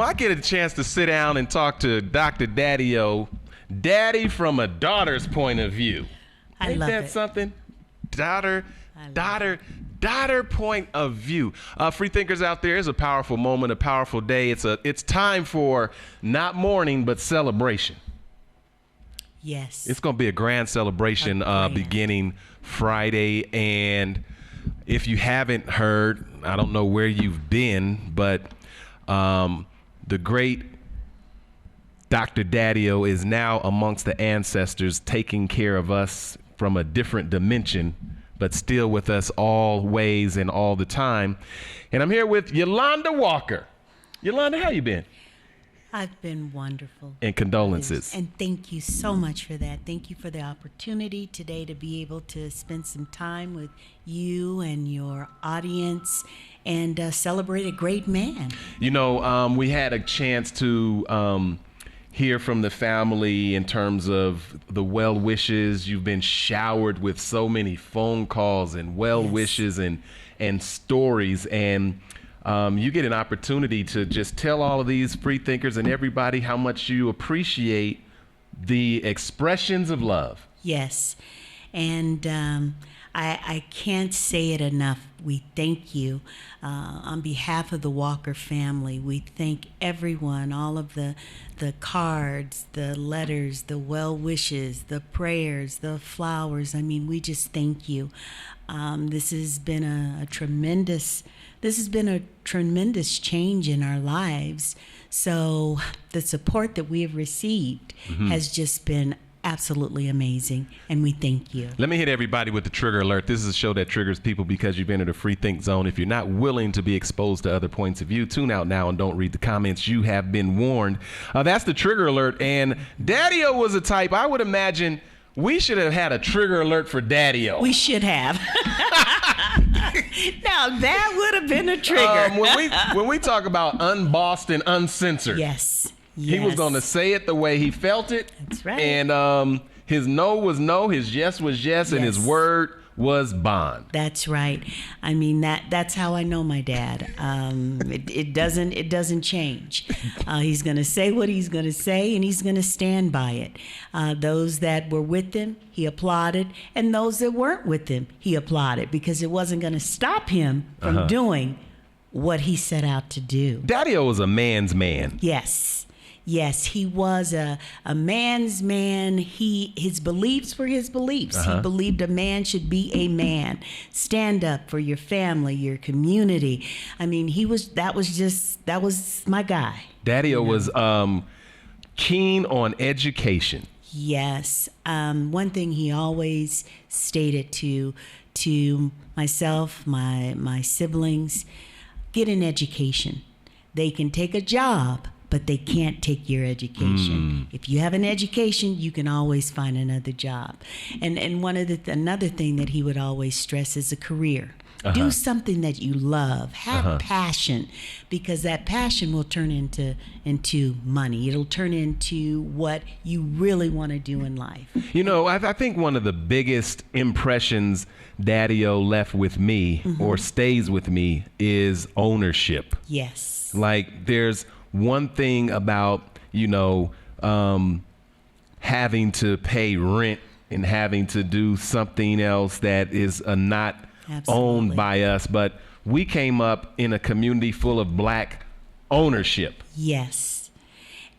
I get a chance to sit down and talk to Dr. Daddio, Daddy from a daughter's point of view. Ain't love that it. something? Daughter point of view. Free thinkers out there, it's a powerful moment, a powerful day. It's time for not mourning, but celebration. Yes. It's going to be a grand celebration beginning Friday. And if you haven't heard, I don't know where you've been, but the great Dr. Daddio is now amongst the ancestors, taking care of us from a different dimension, but still with us always and all the time. And I'm here with Yolanda Walker. Yolanda, how you been? I've been wonderful. And condolences. And thank you so much for that. Thank you for the opportunity today to be able to spend some time with you and your audience and celebrate a great man. You know, we had a chance to hear from the family in terms of the well wishes. You've been showered with so many phone calls and well wishes and stories, and you get an opportunity to just tell all of these free thinkers and everybody how much you appreciate the expressions of love. Yes, and I can't say it enough. We thank you on behalf of the Walker family. We thank everyone, all of the cards, the letters, the well wishes, the prayers, the flowers. I mean, we just thank you. This has been a tremendous change in our lives. So the support that we have received has just been absolutely amazing, and we thank you. Let me hit everybody with the trigger alert. This is a show that triggers people because you've entered a free think zone. If you're not willing to be exposed to other points of view, tune out now and don't read the comments. You have been warned. That's the trigger alert. And Daddio was a type, I would imagine we should have had a trigger alert for Daddio. We should have. Now that would have been a trigger. When we talk about unbossed and uncensored. Yes. He was going to say it the way he felt it. That's right. And his no was no, his yes was yes, and his word was bond. That's right. I mean, that's how I know my dad. It doesn't change. He's going to say what he's going to say, and he's going to stand by it. Those that were with him, he applauded, and those that weren't with him, he applauded, because it wasn't going to stop him from doing what he set out to do. Daddio was a man's man. Yes, he was a man's man. His beliefs were his beliefs. He believed a man should be a man. Stand up for your family, your community. I mean, that was my guy. Daddio was keen on education. Yes. One thing he always stated to myself, my siblings, get an education. They can take a job, but they can't take your education. If you have an education, you can always find another job. And another thing that he would always stress is a career. Do something that you love. Have passion, because that passion will turn into money. It'll turn into what you really want to do in life. You know, I think one of the biggest impressions Daddio left with me, or stays with me, is ownership. Yes. Like, there's one thing about, having to pay rent and having to do something else that is not owned by us, but we came up in a community full of Black ownership. Yes.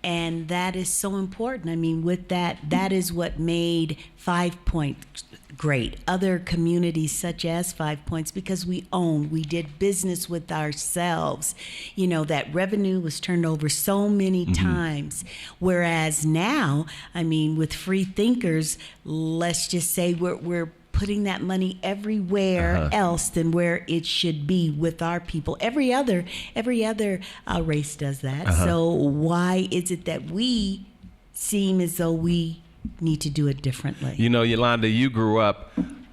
And that is so important. I mean, with that is what made 5 Point great. Other communities such as 5 Points, because we did business with ourselves. That revenue was turned over so many times. Whereas now, I mean, with free thinkers, let's just say we're putting that money everywhere else than where it should be with our people. Every other race does that. So why is it that we seem as though we need to do it differently? Yolanda, you grew up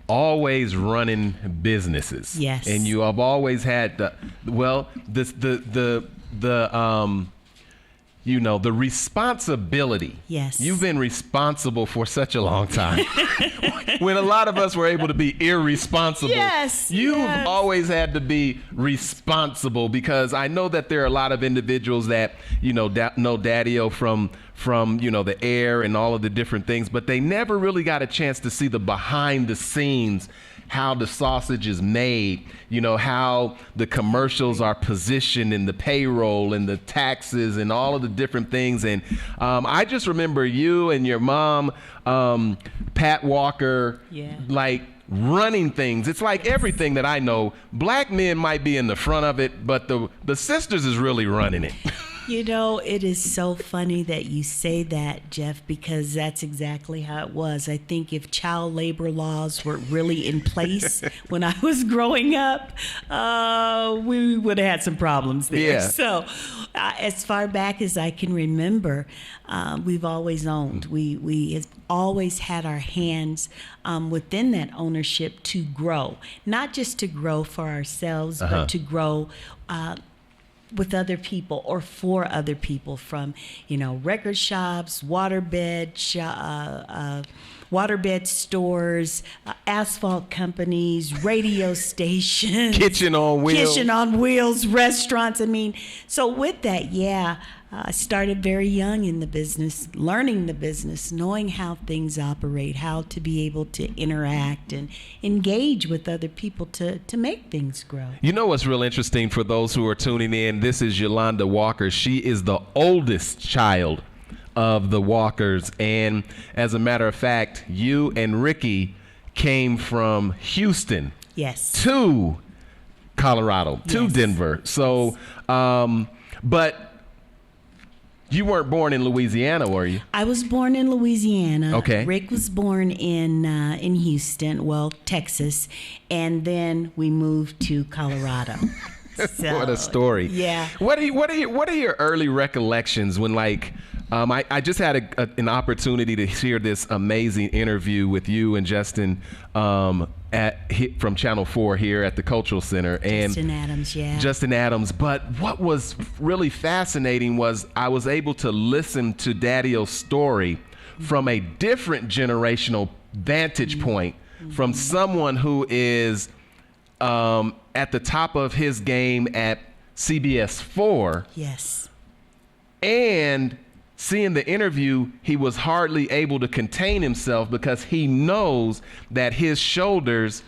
always running businesses. Yes. And you you know, the responsibility. Yes. You've been responsible for such a long time. When a lot of us were able to be irresponsible. Yes. You've yes. always had to be responsible, because I know that there are a lot of individuals that, you know, know Daddio from, you know, the air and all of the different things, but they never really got a chance to see the behind the scenes, how the sausage is made, you know, how the commercials are positioned in the payroll and the taxes and all of the different things. And I just remember you and your mom, Pat Walker, like running things. It's like everything that I know, black men might be in the front of it, but the sisters is really running it. You know, it is so funny that you say that, Jeff, because that's exactly how it was. I think if child labor laws were really in place when I was growing up, we would have had some problems there. Yeah. So as far back as I can remember, we've always owned. We have always had our hands within that ownership to grow, not just to grow for ourselves, but to grow with other people or for other people, from, you know, record shops, waterbed stores, asphalt companies, radio stations, Kitchen on Wheels, restaurants. I mean, so with that, I started very young in the business, learning the business, knowing how things operate, how to be able to interact and engage with other people to make things grow. You know what's real interesting for those who are tuning in? This is Yolanda Walker. She is the oldest child of the Walkers. And as a matter of fact, you and Ricky came from Houston to Colorado, to Denver. So, but you weren't born in Louisiana, were you? I was born in Louisiana. Okay. Rick was born in Houston, Texas, and then we moved to Colorado. So, what a story! Yeah. What are your early recollections when, like, I just had an opportunity to hear this amazing interview with you and Justin from Channel 4 here at the Cultural Center. And Justin Adams, Justin Adams. But what was really fascinating was I was able to listen to Daddio's story from a different generational vantage point, from someone who is at the top of his game at CBS 4. Yes. And seeing the interview, he was hardly able to contain himself, because he knows that his shoulders,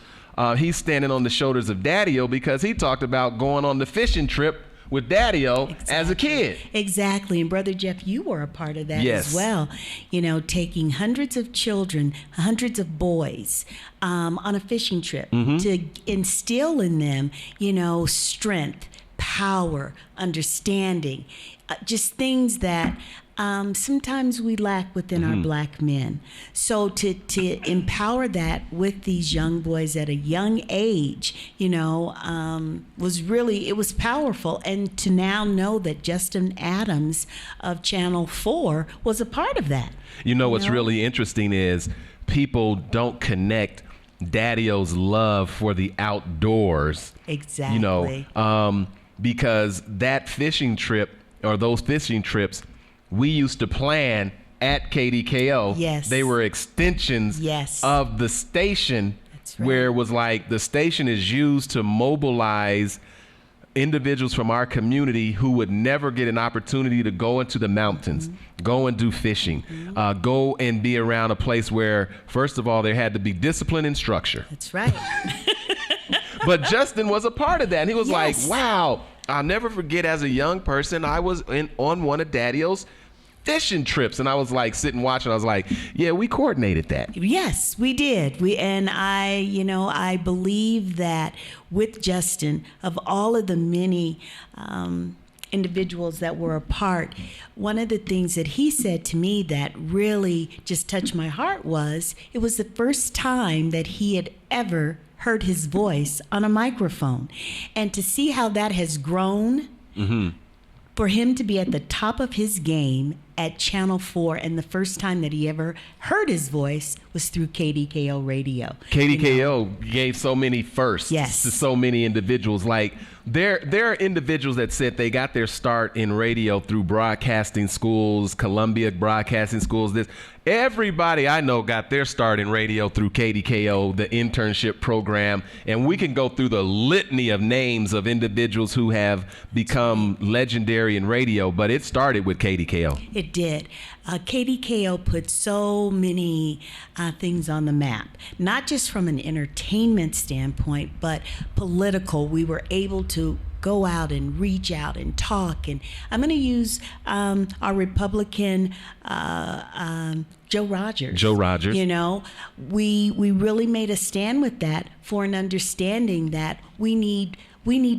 he's standing on the shoulders of Daddio, because he talked about going on the fishing trip with Daddio as a kid. Exactly. And Brother Jeff, you were a part of that Yes. as well. You know, taking hundreds of children, hundreds of boys on a fishing trip to instill in them, you know, strength, power, understanding, just things that sometimes we lack within our black men. So to empower that with these young boys at a young age, you know, it was powerful. And to now know that Justin Adams of Channel 4 was a part of that. You know what's really interesting is people don't connect Daddio's love for the outdoors. Exactly. You know, because that fishing trip, or those fishing trips, we used to plan at KDKO. Yes. They were extensions of the station. That's right. Where it was like the station is used to mobilize individuals from our community who would never get an opportunity to go into the mountains, go and do fishing, go and be around a place where, first of all, there had to be discipline and structure. That's right. But Justin was a part of that. And he was like, wow, I'll never forget, as a young person, I was on one of Daddio's fishing trips, and I was like sitting watching. I was like, yeah, we coordinated that. Yes, we did. I believe that with Justin, of all of the many individuals that were a part, one of the things that he said to me that really just touched my heart was, it was the first time that he had ever heard his voice on a microphone. And to see how that has grown, for him to be at the top of his game at Channel 4, and the first time that he ever heard his voice was through KDKO radio. KDKO gave so many firsts Yes. to so many individuals. Like there are individuals that said they got their start in radio through broadcasting schools, Columbia Broadcasting Schools. Everybody I know got their start in radio through KDKO, the internship program, and we can go through the litany of names of individuals who have become legendary in radio, but it started with KDKO. It did. KDKO put so many things on the map, not just from an entertainment standpoint, but political. We were able to go out and reach out and talk. And I'm going to use our Republican Joe Rogers. Joe Rogers. You know, we really made a stand with that for an understanding that we need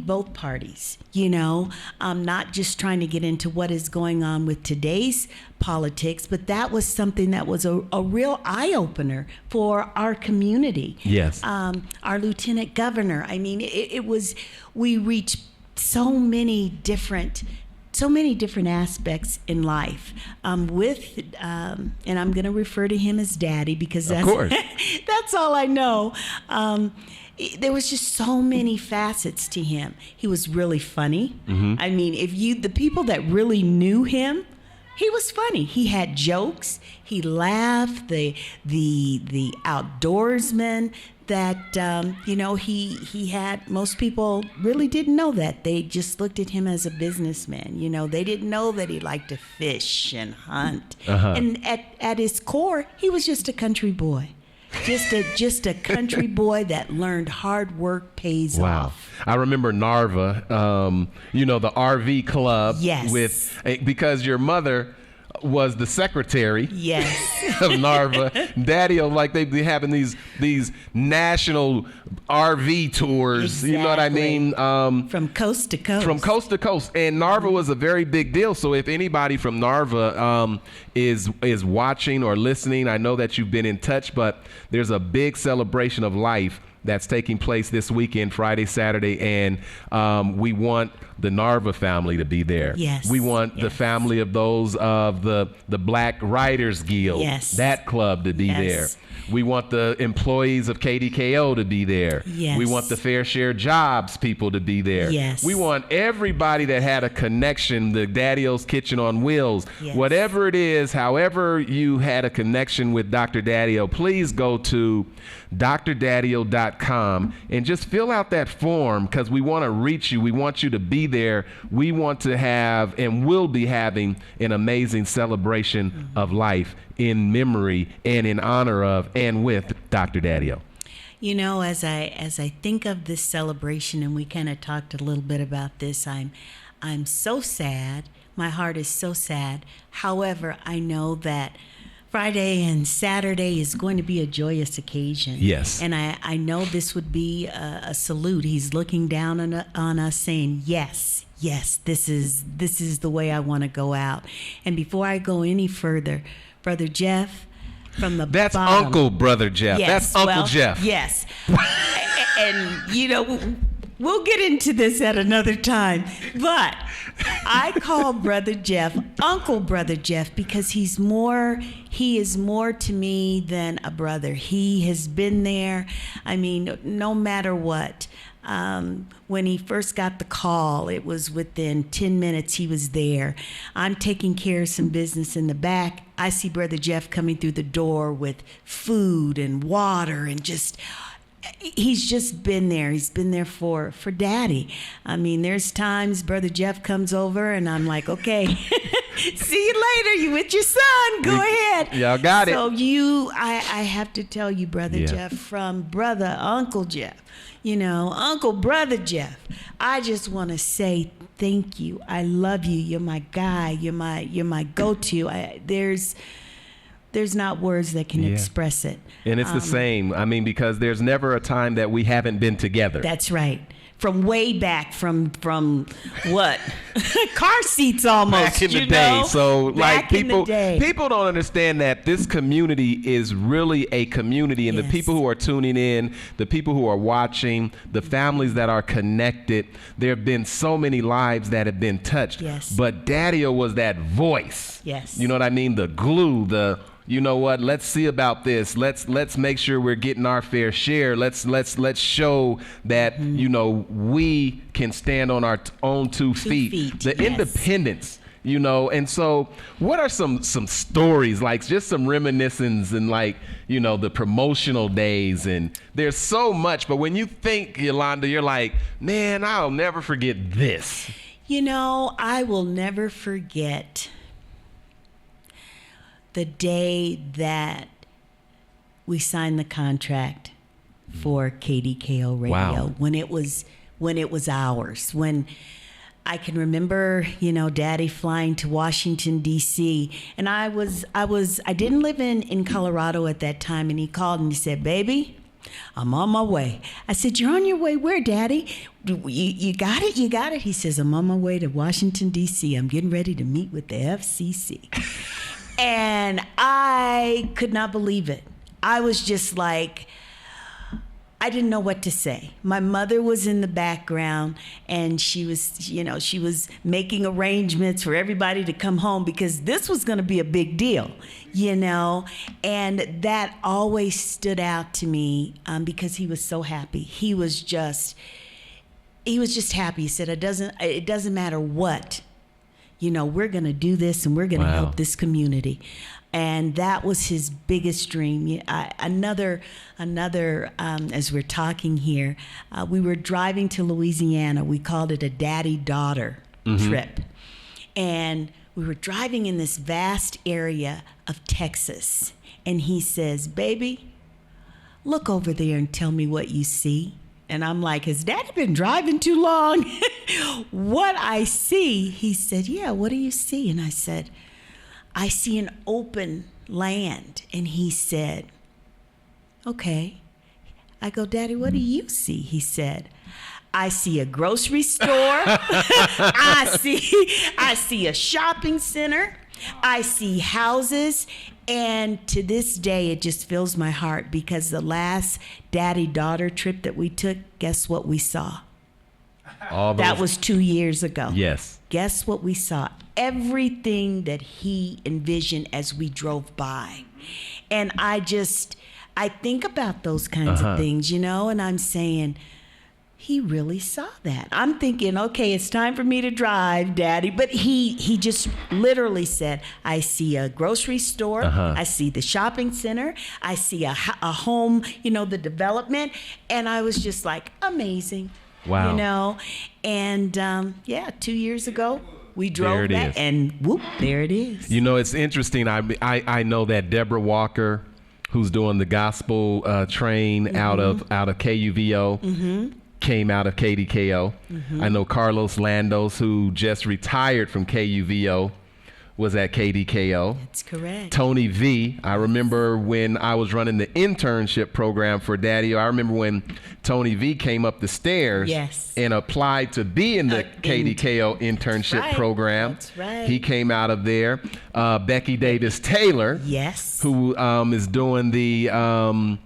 both parties, you know, not just trying to get into what is going on with today's politics, but that was something that was a real eye-opener for our community. Yes. Our lieutenant governor, I mean, we reached so many different aspects in life and I'm going to refer to him as Daddy because that's, of course. that's all I know. There was just so many facets to him. He was really funny. Mm-hmm. I mean, the people that really knew him, he was funny. He had jokes. He laughed. The outdoorsman that he had. Most people really didn't know that. They just looked at him as a businessman. You know, they didn't know that he liked to fish and hunt. Uh-huh. And at his core, he was just a country boy. Just a country boy that learned hard work pays off. I remember Narva, the RV club. Yes. Because your mother was the secretary. Yes. Of Narva. Daddio, like they be having these national RV tours. Exactly. You know what I mean? From coast to coast. From coast to coast. And Narva was a very big deal. So if anybody from Narva is watching or listening, I know that you've been in touch, but there's a big celebration of life that's taking place this weekend, Friday, Saturday, and we want the Narva family to be there. Yes. We want the family of those of the Black Writers Guild, that club to be there. We want the employees of KDKO to be there. Yes. We want the Fair Share Jobs people to be there. Yes. We want everybody that had a connection, the Daddio's Kitchen on Wheels, whatever it is, however you had a connection with Dr. Daddio, please go to drdaddio.com and just fill out that form because we want to reach you. We want you to be there. We want to have and will be having an amazing celebration of life in memory and in honor of and with Dr. Daddio. You know, as I think of this celebration, and we kind of talked a little bit about this, I'm so sad. My heart is so sad. However, I know that Friday and Saturday is going to be a joyous occasion. Yes. And I know this would be a salute. He's looking down on us saying, yes, this is the way I want to go out. And before I go any further, Brother Jeff, from the That's bottom, Uncle Brother Jeff. Yes, that's Uncle Jeff. Yes. And, we'll get into this at another time. But I call Brother Jeff Uncle Brother Jeff because he is more to me than a brother. He has been there. I mean, no matter what. When he first got the call, it was within 10 minutes he was there. I'm taking care of some business in the back. I see Brother Jeff coming through the door with food and water and he's just been there. He's been there for Daddy. I mean, there's times Brother Jeff comes over and I'm like, okay, see you later. You with your son. Go ahead. Y'all got it. So I have to tell you, Brother Jeff, from Brother Uncle Jeff, Uncle Brother Jeff, I just want to say thank you. I love you. You're my guy. You're my go-to. There's not words that can express it. And it's the same. I mean, because there's never a time that we haven't been together. That's right. from way back from what car seats almost back in the day. So like people don't understand that this community is really a community, and Yes. the people who are tuning in, the people who are watching, the families that are connected, there have been so many lives that have been touched. Yes. But Daddio was that voice. Yes. You know what I mean? The glue, you know what? Let's see about this. Let's make sure we're getting our fair share. Let's show that you know we can stand on our own two feet. The yes. independence, you know. And so, what are some stories, like just some reminiscence and like you know the promotional days? And there's so much, but when you think, Yolanda, you're like, man, I'll never forget this. You know, I will never forget the day that we signed the contract for KDKO Radio. Wow. when it was ours. When I can remember, you know, Daddy flying to Washington D.C. and I didn't live in Colorado at that time, and he called and he said, "Baby, I'm on my way." I said, "You're on your way where, Daddy? You got it? You got it?" He says, "I'm on my way to Washington D.C. I'm getting ready to meet with the FCC." And I could not believe it. I was just like, I didn't know what to say. My mother was in the background, and she was making arrangements for everybody to come home because this was going to be a big deal, you know. And that always stood out to me because he was so happy. He was just happy. He said, it doesn't matter what. You know, we're going to do this, and we're going to Wow. help this community. And that was his biggest dream. Another, as we're talking here, we were driving to Louisiana. We called it a daddy-daughter trip. And we were driving in this vast area of Texas. And he says, "Baby, look over there and tell me what you see." And I'm like, "Has Daddy been driving too long?" What I see, he said, "Yeah, what do you see?" And I said, "I see an open land." And he said, "Okay." I go, "Daddy, what do you see?" He said, "I see a grocery store. I see a shopping center. I see houses." And to this day, it just fills my heart because the last daddy-daughter trip that we took, guess what we saw? That was 2 years ago. Yes. Guess what we saw? Everything that he envisioned as we drove by. And I think about those kinds of things, you know, and I'm saying, he really saw that. I'm thinking, okay, it's time for me to drive, Daddy. But he just literally said, "I see a grocery store. I see the shopping center. I see a home, you know, the development." And I was just like, amazing. Wow. You know, and 2 years ago, we drove that, and whoop, there it is. You know, it's interesting. I know that Deborah Walker, who's doing the gospel train out of KUVO, came out of KDKO. I know Carlos Landos, who just retired from KUVO, was at KDKO. That's correct. Tony V, I remember when I was running the internship program for Daddio, I remember when Tony V came up the stairs and applied to be in the KDKO internship program. That's right. He came out of there. Becky Davis Taylor, Yes. who is doing the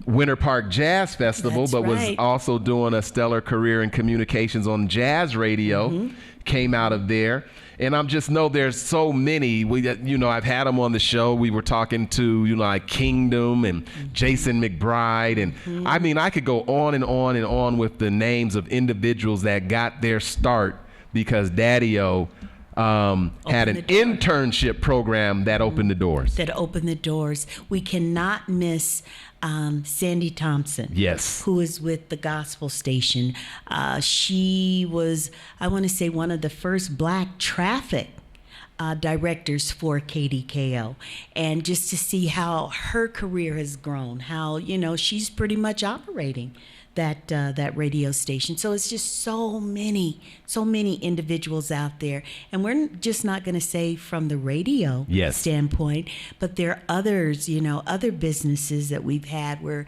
Winter Park Jazz Festival, That's but was right. also doing a stellar career in communications on jazz radio, came out of there. And I'm just know there's so many. I've had them on the show. We were talking to, like Kingdom and Jason McBride. And I mean, I could go on and on and on with the names of individuals that got their start because Daddio had an internship program that opened the doors. That opened the doors. We cannot miss Sandy Thompson. Yes. Who is with the gospel station. She was, I want to say, one of the first black traffic directors for KDKO. And just to see how her career has grown, how, she's pretty much operating that radio station. So it's just so many individuals out there. And we're just not going to say from the radio standpoint, but there are others, other businesses that we've had where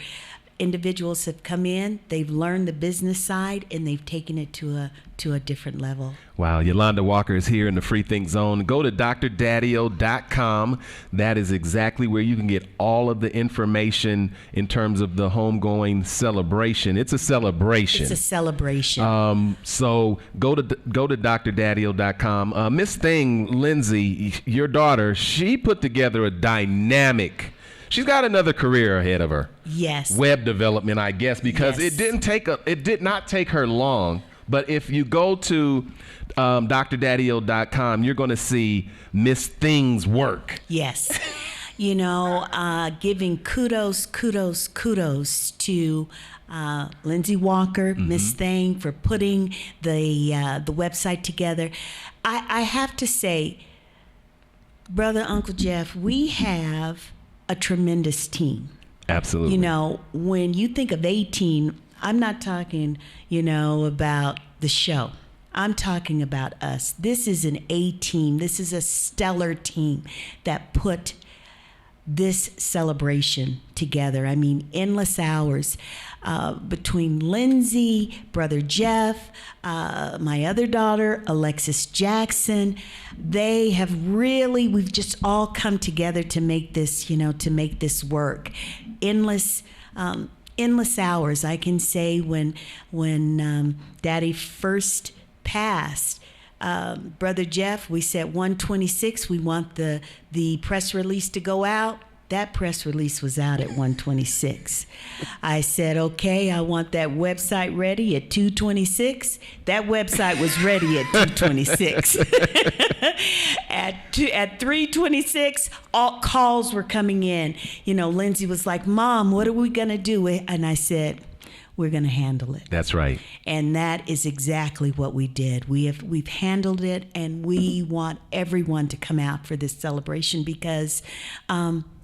individuals have come in, they've learned the business side, and they've taken it to a different level. Wow, Yolanda Walker is here in the Free Think Zone. Go to drdaddio.com. That is exactly where you can get all of the information in terms of the homegoing celebration. It's a celebration. It's a celebration. So go to drdaddio.com. Miss Thing, Lindsay, your daughter, she put together a dynamic. She's got another career ahead of her. Yes. Web development, I guess, because Yes. it did not take her long. But if you go to drdaddio.com, you're going to see Miss Thing's work. Yes. Giving kudos to Lindsay Walker, Miss Thing, for putting the website together. I have to say, Brother Uncle Jeff, we have a tremendous team. Absolutely. When you think of a team, I'm not talking, about the show. I'm talking about us. This is an A team. This is a stellar team that put this celebration together. I mean, endless hours between Lindsay, Brother Jeff, my other daughter, Alexis Jackson. We've just all come together to make this, to make this work. Endless hours. I can say when Daddy first passed, Brother Jeff, we said 126, we want the press release to go out. That press release was out at 126. I said, okay, I want that website ready at 226. That website was ready at 226. At 326, all calls were coming in. Lindsay was like, Mom, what are we going to do? And I said, we're going to handle it. That's right. And that is exactly what we did. We've handled it, and we want everyone to come out for this celebration because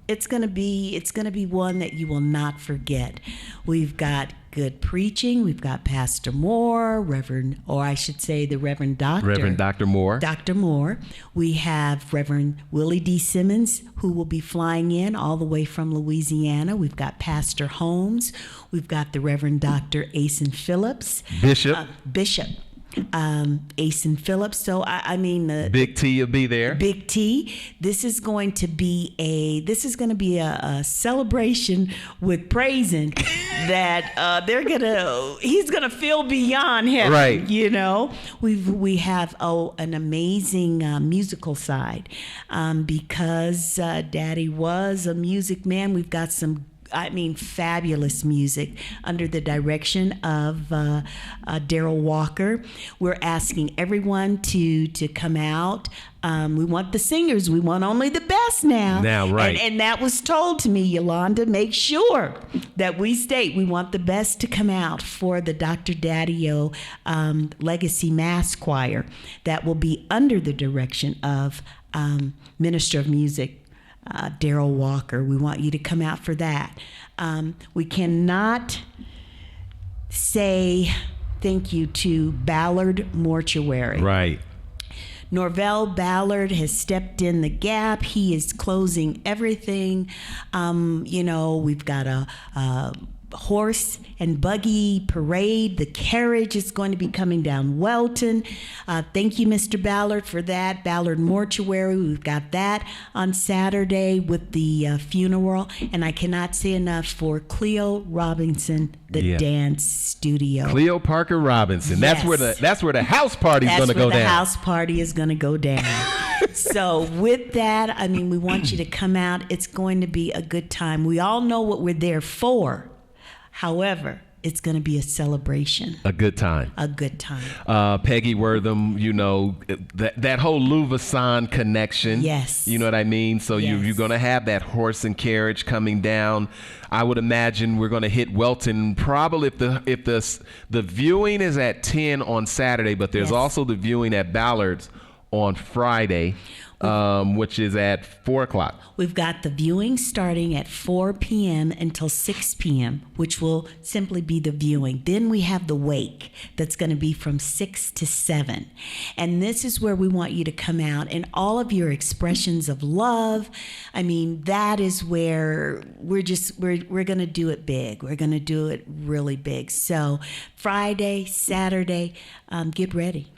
it's going to be one that you will not forget. We've got good preaching. We've got Pastor Moore, the Reverend Doctor. Reverend Dr. Moore. Dr. Moore. We have Reverend Willie D. Simmons, who will be flying in all the way from Louisiana. We've got Pastor Holmes. We've got the Reverend Dr. Asen Phillips. Bishop. Asen Phillips. So Big T will be there. Big T. This is going to be a celebration with praising that he's gonna feel beyond heaven. Right. We have an amazing musical side because Daddy was a music man. We've got some fabulous music under the direction of Darryl Walker. We're asking everyone to come out. We want the singers. We want only the best now. Now, right. And that was told to me, Yolanda, make sure that we state we want the best to come out for the Dr. Daddio Legacy Mass Choir that will be under the direction of Minister of Music, Darryl Walker. We want you to come out for that. We cannot say thank you to Ballard Mortuary. Right. Norvell Ballard has stepped in the gap. He is closing everything. We've got a horse and buggy parade. The carriage is going to be coming down Welton. Thank you, Mr. Ballard, for that. Ballard Mortuary, we've got that on Saturday with the funeral. And I cannot say enough for Cleo Robinson, the dance studio. Cleo Parker Robinson. Yes. That's where the house party is going to go down. That's where the house party is going to go down. So with that, we want you to come out. It's going to be a good time. We all know what we're there for. However, it's going to be a celebration. A good time. A good time. Peggy Wortham, that whole Louvasan connection. Yes. You know what I mean? So yes. you're going to have that horse and carriage coming down. I would imagine we're going to hit Welton probably if the viewing is at 10 on Saturday, but there's yes. also the viewing at Ballard's on Friday, which is at 4 o'clock. We've got the viewing starting at 4 p.m. until 6 p.m., which will simply be the viewing. Then we have the wake that's going to be from 6 to 7. And this is where we want you to come out and all of your expressions of love. I mean, that is where we're going to do it big. We're going to do it really big. So Friday, Saturday, get ready.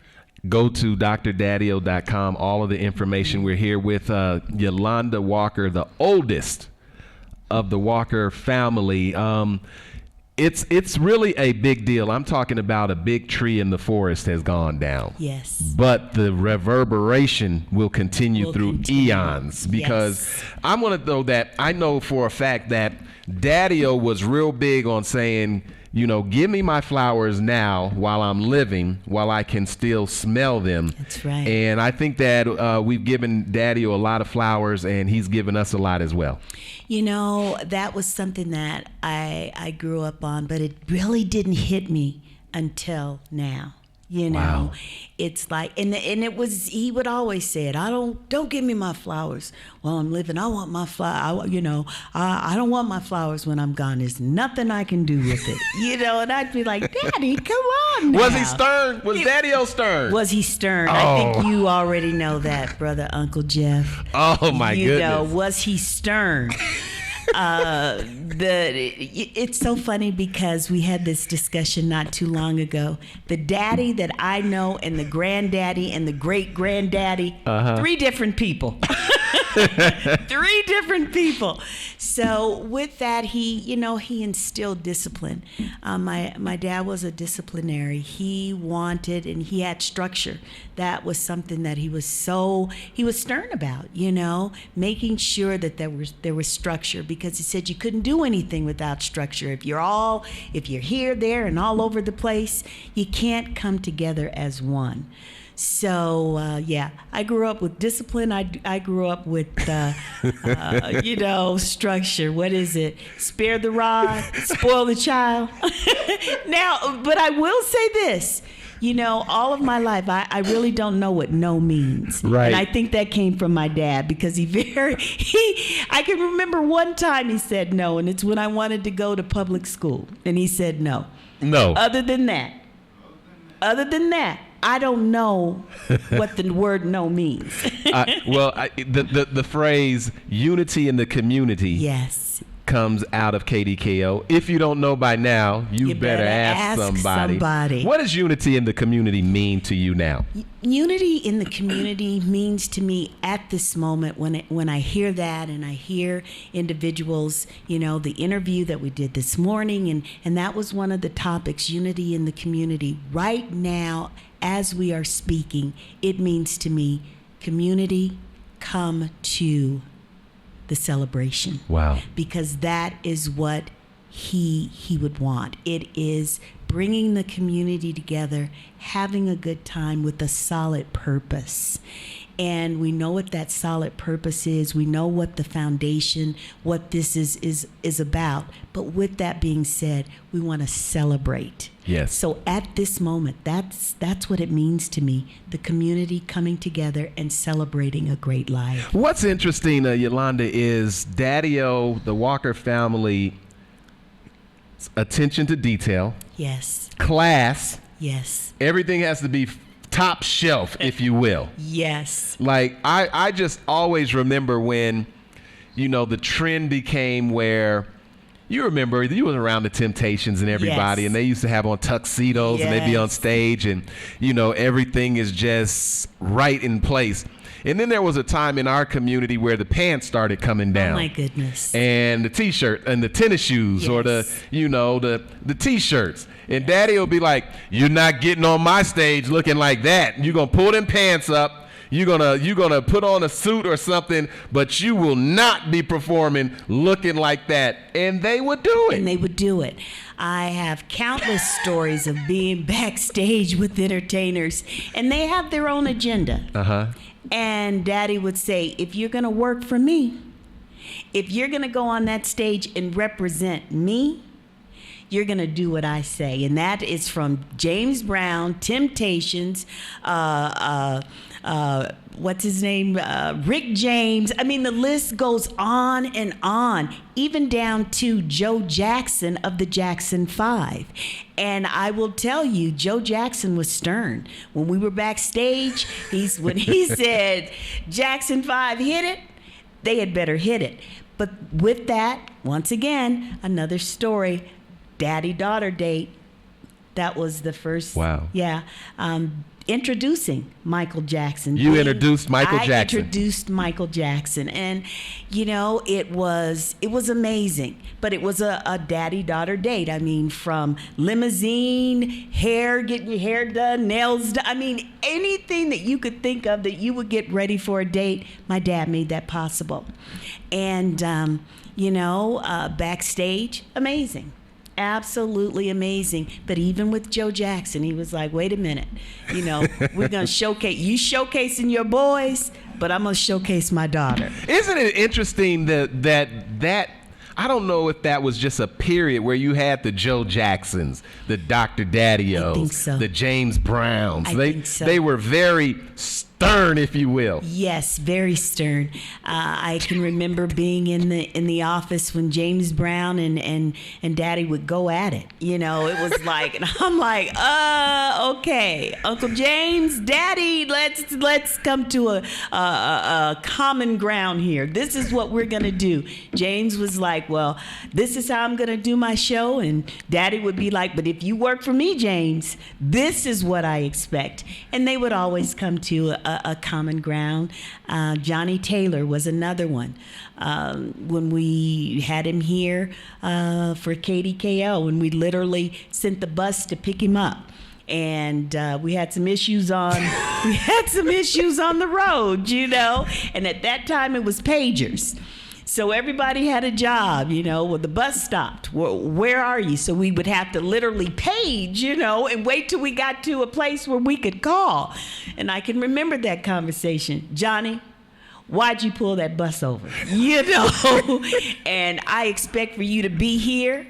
Go to drdaddio.com. All of the information. We're here with Yolanda Walker, the oldest of the Walker family. It's really a big deal. I'm talking about a big tree in the forest has gone down. Yes. But the reverberation will continue through eons, because I'm going to throw that. I know for a fact that Daddio was real big on saying, you know, give me my flowers now while I'm living, while I can still smell them. That's right. And I think that we've given Daddio a lot of flowers, and he's given us a lot as well. You know, that was something that I grew up on, but it really didn't hit me until now. You know, Wow. It's like, and it was, he would always say it. Don't give me my flowers while I'm living. I want my flower. I don't want my flowers when I'm gone. There's nothing I can do with it. You know, and I'd be like, Daddy, come on now. Was he stern? Was Daddio stern? Was he stern? I think you already know that, brother, Uncle Jeff. Oh my You know, goodness. was he stern? It's so funny because we had this discussion not too long ago. The daddy that I know and the granddaddy and the great granddaddy, 3 different people. 3 different people. So with that, he instilled discipline. My dad was a disciplinary. He wanted and he had structure. That was something that he was stern about, you know, making sure that there was structure, because he said you couldn't do anything without structure. If you're here, there, and all over the place, you can't come together as one. So, I grew up with discipline. I grew up with, structure. What is it? Spare the rod, spoil the child. Now, but I will say this. You know, all of my life, I really don't know what no means. Right. And I think that came from my dad, because I can remember one time he said no, and it's when I wanted to go to public school, and he said no. No. Other than that, I don't know what the word no means. The phrase unity in the community. Yes. Comes out of KDKO. If you don't know by now, you better ask somebody. What does unity in the community mean to you now? Unity in the community means to me at this moment, when I hear that and I hear individuals, you know, the interview that we did this morning, and that was one of the topics, unity in the community. Right now, as we are speaking, it means to me, community, come to the celebration. Wow. Because that is what he would want. It is bringing the community together, having a good time with a solid purpose. And we know what that solid purpose is. We know what the foundation, what this is about. But with that being said, we want to celebrate. Yes. So at this moment, that's what it means to me, the community coming together and celebrating a great life. What's interesting, Yolanda, is Daddio, the Walker family, attention to detail. Yes. Class. Yes. Everything has to be top shelf, if you will. Yes. Like, I just always remember when, you know, the trend became where, you remember, you was around the Temptations and everybody, Yes. and they used to have on tuxedos, and they'd be on Yes. stage, and, you know, everything is just right in place. And then there was a time in our community where the pants started coming down. Oh my goodness. And the T-shirt and the tennis shoes, or the T-shirts. And Daddy will be like, "You're not getting on my stage looking like that. You're gonna pull them pants up. You're gonna put on a suit or something, but you will not be performing looking like that." And they would do it. And they would do it. I have countless stories of being backstage with entertainers, and they have their own agenda. And Daddy would say, if you're going to work for me, if you're going to go on that stage and represent me, you're going to do what I say. And that is from James Brown, Temptations, what's his name? Rick James. I mean, the list goes on and on, even down to Joe Jackson of the Jackson 5. And I will tell you, Joe Jackson was stern. When we were backstage, when he said, Jackson 5 hit it, they had better hit it. But with that, once again, another story, daddy-daughter date. That was the first. Wow. Yeah. Introducing Michael Jackson. You introduced Michael Jackson. I introduced Michael Jackson. And, it was amazing. But it was a daddy-daughter date. I mean, from limousine, getting your hair done, nails done. I mean, anything that you could think of that you would get ready for a date, my dad made that possible. And, backstage, amazing. Absolutely amazing. But even with Joe Jackson, he was like, wait a minute, we're going to showcasing your boys, but I'm going to showcase my daughter. Isn't it interesting that I don't know if that was just a period where you had the Joe Jacksons, the Dr. Daddios, I think so. the James Browns. I think so. They were very stern, if you will. Yes, very stern. I can remember being in the office when James Brown and Daddy would go at it. It was like, and I'm like, okay, Uncle James, Daddy, let's come to a common ground here. This is what we're gonna do. James was like, well, this is how I'm gonna do my show, and Daddy would be like, but if you work for me, James, this is what I expect. And they would always come to a common ground. Johnny Taylor was another one. When we had him here for KDKO, and we literally sent the bus to pick him up. And we had some issues on the road, And at that time, it was pagers. So everybody had a job, well, the bus stopped. Where are you? So we would have to literally page, and wait till we got to a place where we could call. And I can remember that conversation. Johnny, why'd you pull that bus over? And I expect for you to be here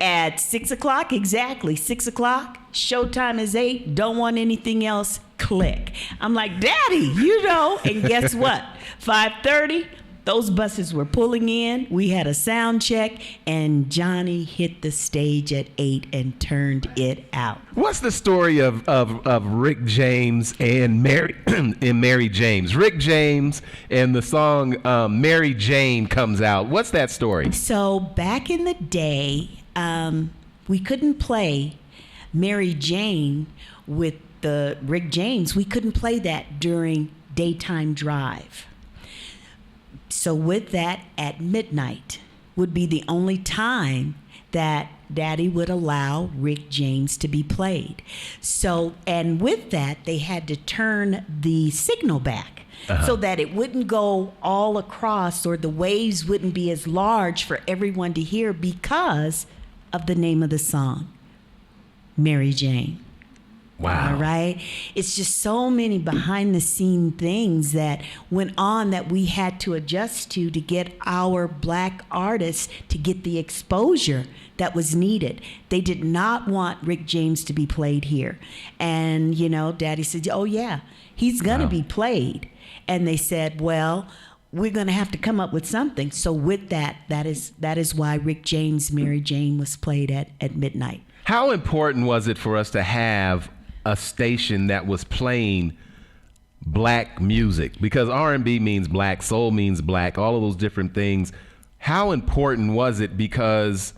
at 6 o'clock, exactly 6 o'clock. Showtime is 8. Don't want anything else. Click. I'm like, Daddy, and guess what? 5:30. Those buses were pulling in. We had a sound check, and Johnny hit the stage at 8 and turned it out. What's the story of Rick James and Mary James? Rick James and the song Mary Jane comes out. What's that story? So back in the day, we couldn't play Mary Jane with the Rick James. We couldn't play that during daytime drive. So with that, at midnight would be the only time that Daddy would allow Rick James to be played. So, and with that, they had to turn the signal back so that it wouldn't go all across, or the waves wouldn't be as large for everyone to hear because of the name of the song, Mary Jane. Wow. All right. It's just so many behind the scene things that went on that we had to adjust to get our black artists to get the exposure that was needed. They did not want Rick James to be played here. And, Daddy said, oh, yeah, he's going to be played. And they said, well, we're going to have to come up with something. So with that is why Rick James' Mary Jane was played at midnight. How important was it for us to have a station that was playing black music? Because R&B means black, soul means black, all of those different things. How important was it? Because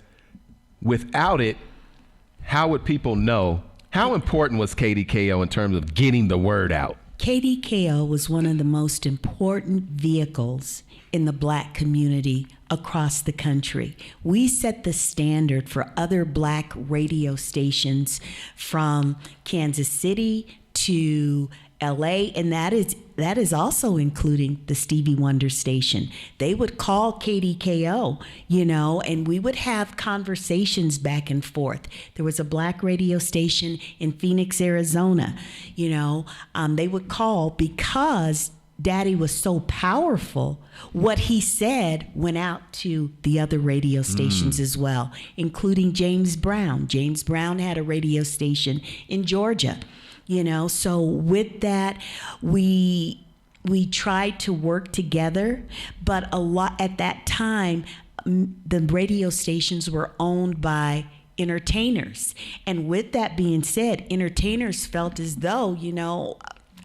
without it, how would people know? How important was KDKO in terms of getting the word out? KDKO was one of the most important vehicles in the black community across the country. We set the standard for other black radio stations from Kansas City to LA, and that is also including the Stevie Wonder station. They would call KDKO, and we would have conversations back and forth. There was a black radio station in Phoenix, Arizona. They would call because Daddy was so powerful, what he said went out to the other radio stations as well, including James Brown. James Brown had a radio station in Georgia, So with that, we tried to work together, but a lot at that time, the radio stations were owned by entertainers. And with that being said, entertainers felt as though,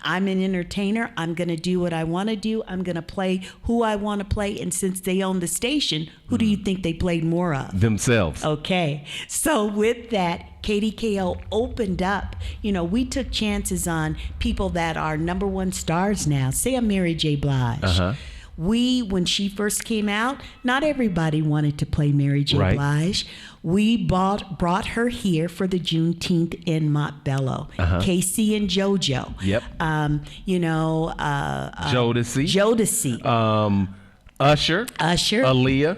I'm an entertainer. I'm going to do what I want to do. I'm going to play who I want to play. And since they own the station, who do you think they played more of? Themselves. Okay. So with that, KDKO opened up. We took chances on people that are number one stars now. Say a Mary J. Blige. When she first came out, not everybody wanted to play Mary J. Right. Blige. We brought her here for the Juneteenth in Montbello. Casey and JoJo. Yep. Jodeci. Usher. Aaliyah.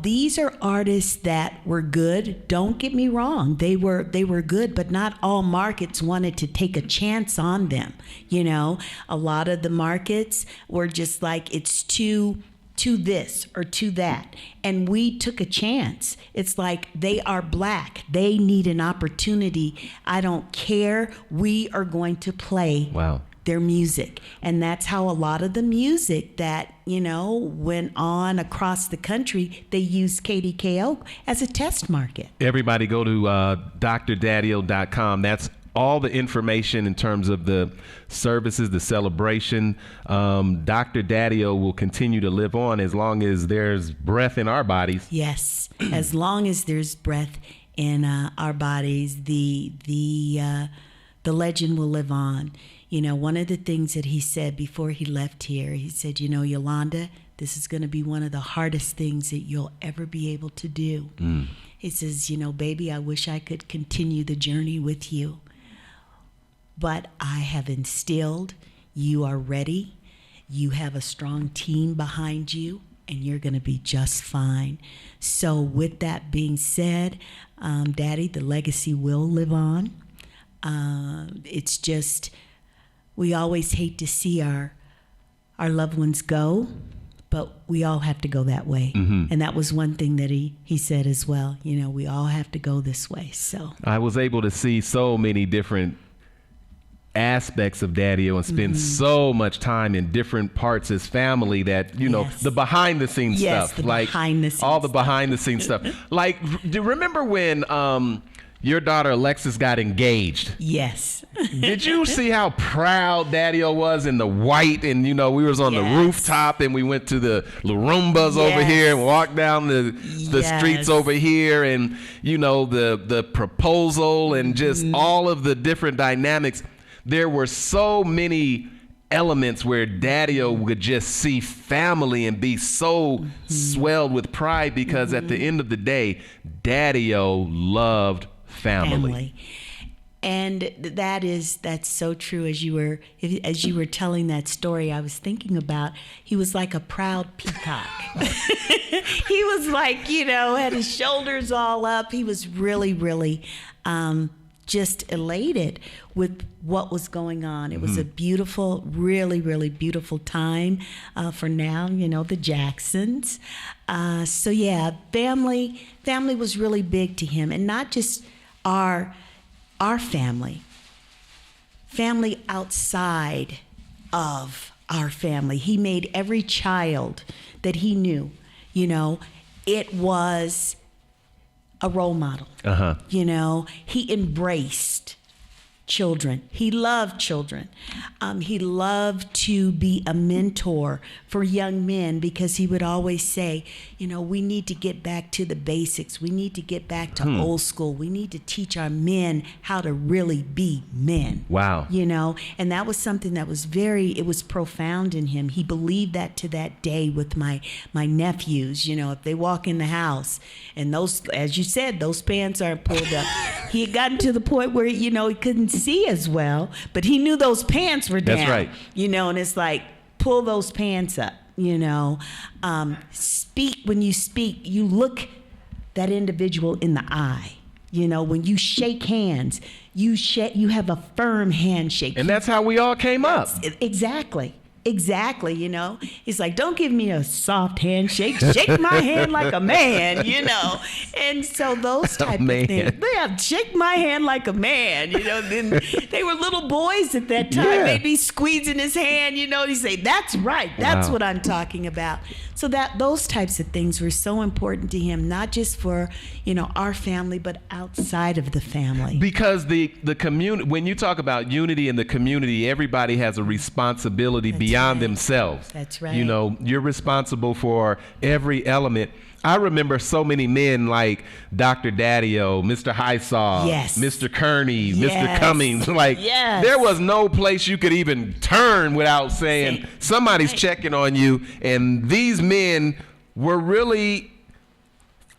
These are artists that were good. Don't get me wrong. They were good, but not all markets wanted to take a chance on them. A lot of the markets were just like, it's too this or to that. And we took a chance. It's like, they are Black. They need an opportunity. I don't care. We are going to play their music. And that's how a lot of the music that, went on across the country, they used KDKO as a test market. Everybody go to DrDaddio.com. That's all the information in terms of the services, the celebration. Dr. Daddio will continue to live on as long as there's breath in our bodies. Yes, as long as there's breath in our bodies, the legend will live on. One of the things that he said before he left here, he said, Yolanda, this is going to be one of the hardest things that you'll ever be able to do. He says, baby, I wish I could continue the journey with you. But I have instilled, you are ready, you have a strong team behind you, and you're going to be just fine. So with that being said, Daddy, the legacy will live on. It's just, we always hate to see our loved ones go, but we all have to go that way. And that was one thing that he said as well. We all have to go this way. So I was able to see so many different aspects of Daddio and spend so much time in different parts as family that the behind the scenes stuff, all the behind the scenes stuff. Like, do you remember when your daughter Alexis got engaged? Yes. Did you see how proud Daddio was in the white? And we was on the rooftop and we went to the Larumbas over here and walked down the streets over here, and the proposal and just all of the different dynamics. There were so many elements where Daddio would just see family and be so swelled with pride, because at the end of the day, Daddio loved family. And that's so true. As you were telling that story, I was thinking about, he was like a proud peacock. He was like, had his shoulders all up. He was really, really just elated with what was going on. It was a beautiful, really, really beautiful time for now, the Jacksons. So yeah, family was really big to him, and not just our family outside of our family. He made every child that he knew, it was a role model. He embraced children. He loved children. He loved to be a mentor for young men, because he would always say, we need to get back to the basics. We need to get back to old school. We need to teach our men how to really be men. Wow. And that was something that was it was profound in him. He believed that to that day with my nephews. If they walk in the house and those, as you said, those pants aren't pulled up. He had gotten to the point where, he couldn't see as well, but he knew those pants were down. That's right. And it's like, pull those pants up. Speak. When you speak, you look that individual in the eye. You know, when you shake hands, you have a firm handshake. And that's how we all came up. Exactly, you know. He's like, don't give me a soft handshake. Shake my hand like a man, you know. And so those type of things. Yeah, shake my hand like a man, you know. Then they were little boys at that time. Yeah. They'd be squeezing his hand, you know. And he'd say, that's right. That's what I'm talking about. So those types of things were so important to him, not just for, you know, our family, but outside of the family. Because the community, when you talk about unity in the community, everybody has a responsibility beyond themselves. That's right. You know, you're responsible for every element. I remember so many men like Dr. Daddio, Mr. Highsaw, yes. Mr. Kearney, yes. Mr. Cummings. Like, yes. there was no place you could even turn without saying somebody's checking on you. And these men were really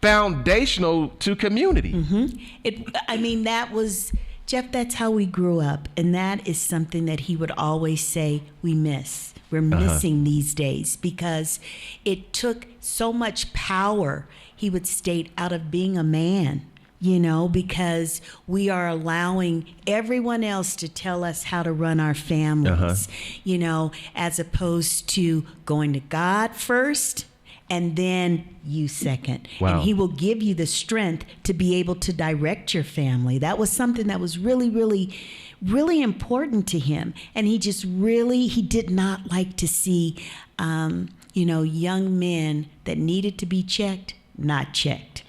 foundational to community. Mm-hmm. That was, Jeff, that's how we grew up. And that is something that he would always say we miss. We're missing these days because it took so much power, he would state, out of being a man, you know, because we are allowing everyone else to tell us how to run our families, you know, as opposed to going to God first and then you second. Wow. And he will give you the strength to be able to direct your family. That was something that was really, really, really important to him. And he did not like to see, you know, young men that needed to be checked, not checked.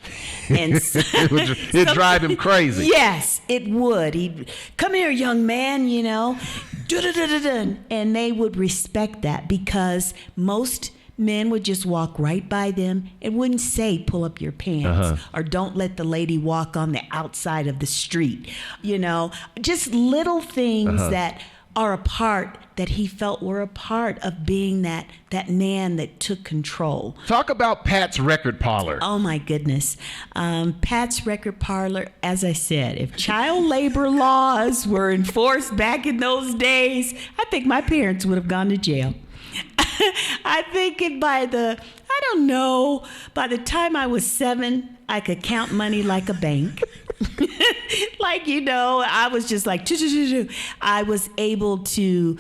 And so, it'd drive him crazy. Yes, it would. He'd, come here, young man, you know, and they would respect that because most men would just walk right by them and wouldn't say, pull up your pants or don't let the lady walk on the outside of the street. You know, just little things that are a part that he felt were a part of being that man that took control. Talk about Pat's Record Parlor. Oh my goodness. Pat's Record Parlor, as I said, if child labor laws were enforced back in those days, I think my parents would have gone to jail. I think by the time I was 7, I could count money like a bank. Like, you know, I was just like, I was able to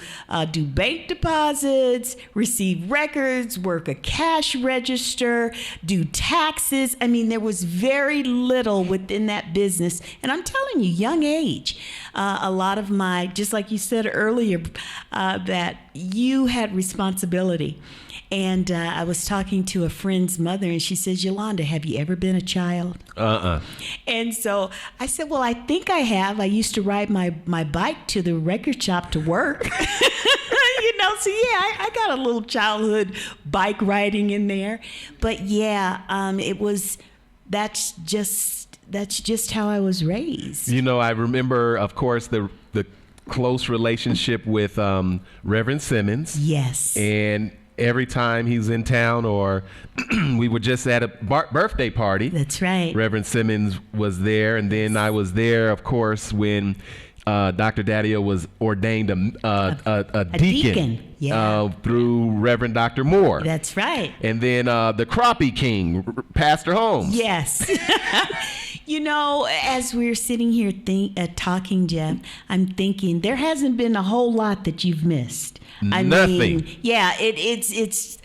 do bank deposits, receive records, work a cash register, do taxes. I mean, there was very little within that business. And I'm telling you, young age, a lot of just like you said earlier, that you had responsibility. And I was talking to a friend's mother, and she says, Yolanda, have you ever been a child? And so I said, well, I think I have. I used to ride my bike to the record shop to work. You know, so yeah, I got a little childhood bike riding in there. But yeah, that's just how I was raised. You know, I remember, of course, the close relationship with Reverend Simmons. Yes. And every time he's in town, or we were just at a birthday party. That's right. Reverend Simmons was there, and then I was there, of course, when Dr. Daddio was ordained a deacon. Yeah. Through Reverend Dr. Moore. That's right. And then the Crappie King, Pastor Holmes. Yes. You know, as we're sitting here talking, Jeff, I'm thinking there hasn't been a whole lot that you've missed. Nothing. I mean, yeah, it's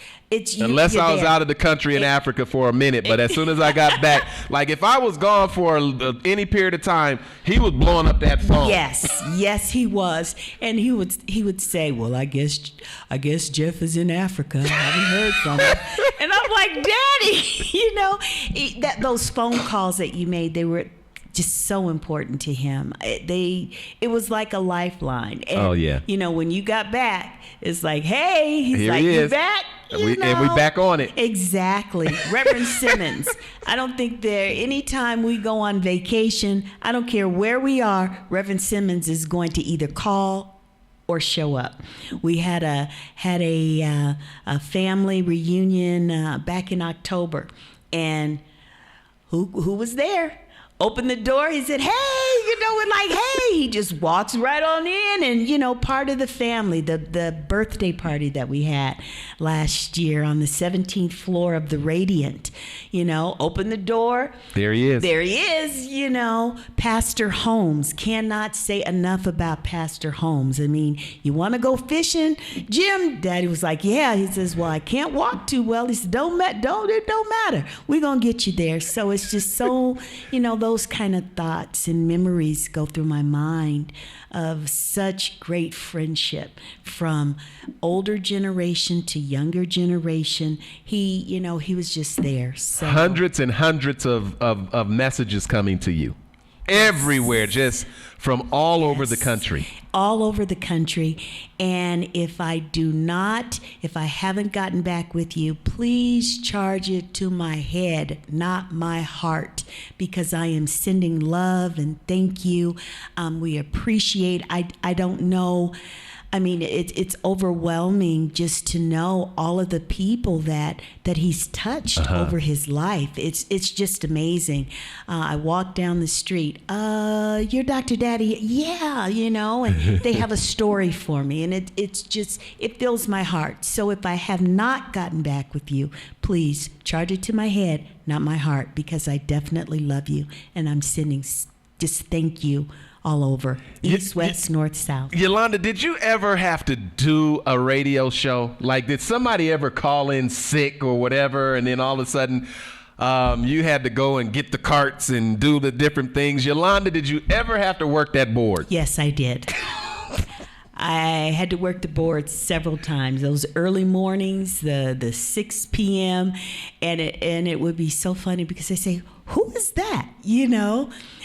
unless I was there. out of the country in Africa for a minute, but as soon as I got back, like if I was gone for any period of time, he was blowing up that phone. Yes, he was, and he would say, "Well, I guess Jeff is in Africa. I haven't heard from him." And I'm like, "Daddy, you know, those phone calls that you made, they were just so important to him. It was like a lifeline. And, oh yeah. You know, when you got back, it's like, hey, he's here like, he you is. back? And we back on it. Exactly. Reverend Simmons. I don't think anytime we go on vacation, I don't care where we are, Reverend Simmons is going to either call or show up. We had a family reunion back in October, and who was there? Opened the door. He said, "Hey, we're like, hey, he just walks right on in. And, part of the family, the birthday party that we had last year on the 17th floor of the Radiant, open the door. There he is. There he is, Pastor Holmes. Cannot say enough about Pastor Holmes. I mean, you want to go fishing, Jim? Daddy was like, yeah. He says, well, I can't walk too well. He said, it don't matter. We're going to get you there. So it's just so, those kind of thoughts and memories go through my mind of such great friendship from older generation to younger generation. He was just there. So hundreds and hundreds of messages coming to you everywhere, just from all over the country. All over the country. And if I haven't gotten back with you, please charge it to my head, not my heart, because I am sending love and thank you. We appreciate, I don't know. I mean, it's overwhelming just to know all of the people that he's touched over his life. It's just amazing. I walk down the street. You're Dr. Daddy? Yeah, and they have a story for me, and it fills my heart. So if I have not gotten back with you, please charge it to my head, not my heart, because I definitely love you, and I'm sending just thank you all over, east, west, north, south. Yolanda, did you ever have to do a radio show? Like, did somebody ever call in sick or whatever, and then all of a sudden you had to go and get the carts and do the different things? Yolanda, did you ever have to work that board? Yes, I did. I had to work the board several times. Those early mornings, the 6 p.m., and it would be so funny because they say, "Who is that?"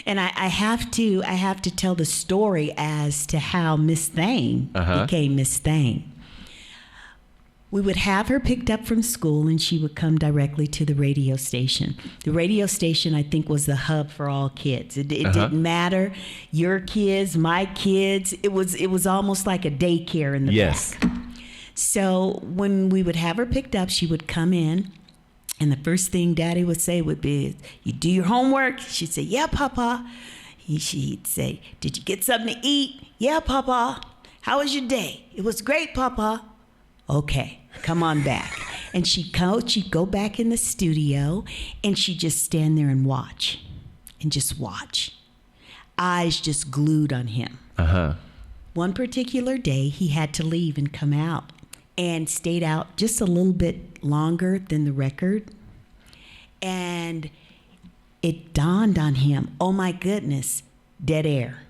And I have to tell the story as to how Miss Thane became Miss Thane. We would have her picked up from school, and she would come directly to the radio station. The radio station, I think, was the hub for all kids. It didn't matter, your kids, my kids. It was almost like a daycare in the back. So when we would have her picked up, she would come in, and the first thing Daddy would say would be, "You do your homework?" She'd say, "Yeah, Papa." She'd say, "Did you get something to eat?" "Yeah, Papa." "How was your day?" "It was great, Papa." "Okay, come on back." And she'd go back in the studio, and she'd just stand there and watch. Eyes just glued on him. One particular day, he had to leave and come out, and stayed out just a little bit longer than the record. And it dawned on him, oh my goodness, dead air.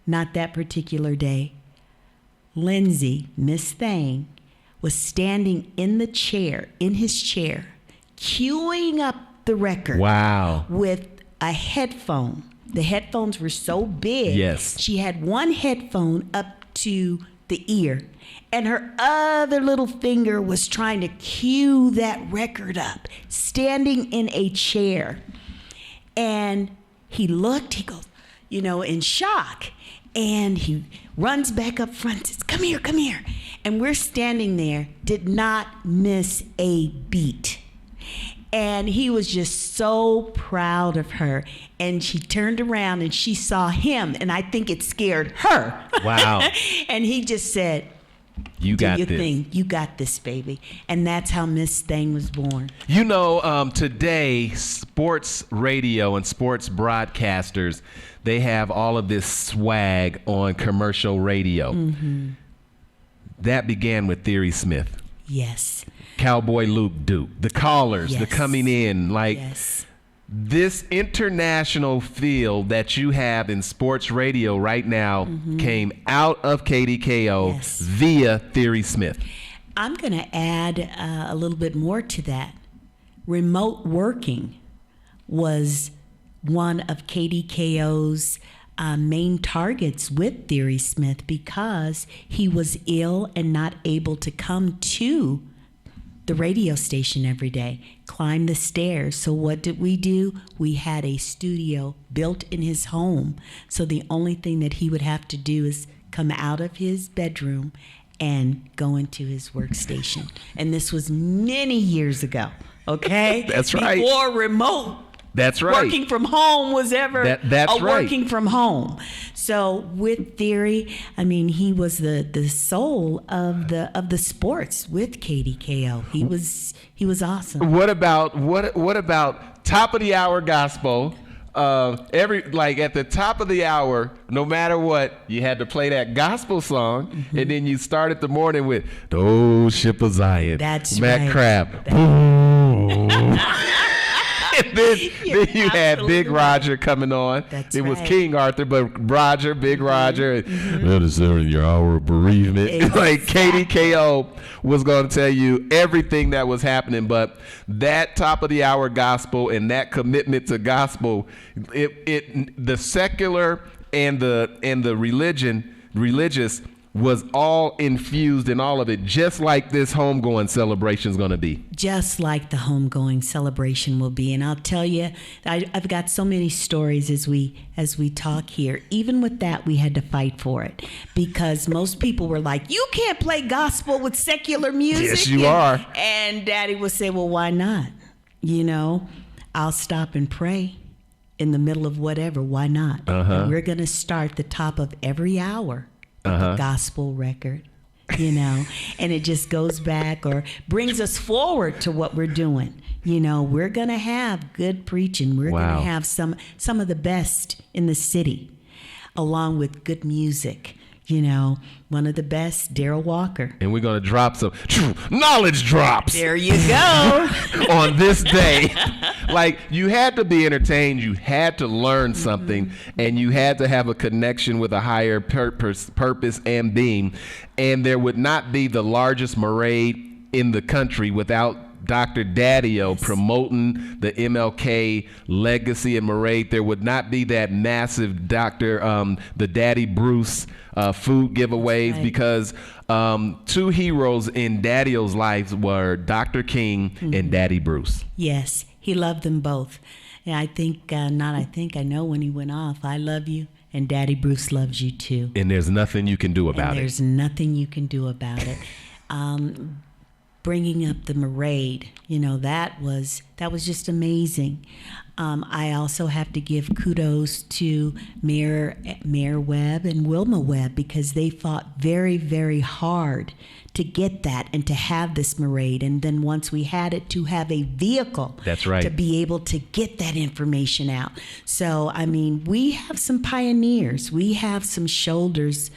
Not that particular day. Lindsay, Miss Thane, was standing in his chair, queuing up the record. Wow. With a headphone. The headphones were so big. Yes. She had one headphone up to the ear, and her other little finger was trying to cue that record up, standing in a chair. And he looked, he goes, in shock. And he runs back up front and says, come here. And we're standing there, did not miss a beat. And he was just so proud of her. And she turned around and she saw him, and I think it scared her. Wow. And he just said, You got do your this. thing. You got this, baby. And that's how Miss Thane was born. Today, sports radio and sports broadcasters, they have all of this swag on commercial radio. Mm-hmm. That began with Theory Smith. Yes. Cowboy Luke Duke. The callers, Yes. the coming in. Yes. This international field that you have in sports radio right now came out of KDKO via Theory Smith. I'm going to add a little bit more to that. Remote working was one of KDKO's main targets with Theory Smith because he was ill and not able to come to the radio station every day, climb the stairs. So what did we do? We had a studio built in his home. So the only thing that he would have to do is come out of his bedroom and go into his workstation. And this was many years ago, okay? That's right. Before remote That's right. Working from home was ever that's a right. working from home. So with Theory, I mean, he was the soul of the sports with KDKO. He was awesome. What about top of the hour gospel? At the top of the hour, no matter what, you had to play that gospel song, and then you started the morning with "The Old Ship of Zion." That's Matt right. Crab. And then you had Big Roger coming on. That's it was right. King Arthur, but Roger, Big Roger. Well, it's your hour of bereavement. Exactly. Like KDKO was going to tell you everything that was happening, but that top of the hour gospel and that commitment to gospel, the secular and the religious was all infused in all of it, just like this homegoing celebration is going to be. Just like the homegoing celebration will be. And I'll tell you, I've got so many stories as we talk here. Even with that, we had to fight for it, because most people were like, you can't play gospel with secular music. Yes, you are. And Daddy would say, well, why not? I'll stop and pray in the middle of whatever. Why not? And we're going to start the top of every hour with a gospel record, and it just goes back or brings us forward to what we're doing. We're going to have good preaching. We're going to have some of the best in the city, along with good music. One of the best, Yolanda Walker. And we're going to drop some knowledge drops. There you go. On this day. Like, you had to be entertained, you had to learn something, and you had to have a connection with a higher purpose and being. And there would not be the largest parade in the country without Dr. Daddio promoting the MLK legacy and parade. There would not be that massive the Daddy Bruce food giveaways, because two heroes in Daddio's life were Dr. King and Daddy Bruce. Yes, he loved them both. And I know when he went off, I love you, and Daddy Bruce loves you too. And there's nothing you can do about it. There's nothing you can do about it. Bringing up the parade, that was just amazing. I also have to give kudos to Mayor Webb and Wilma Webb, because they fought very, very hard to get that and to have this parade. And then once we had it, to have a vehicle. That's right. To be able to get that information out. So, we have some pioneers. We have some shoulders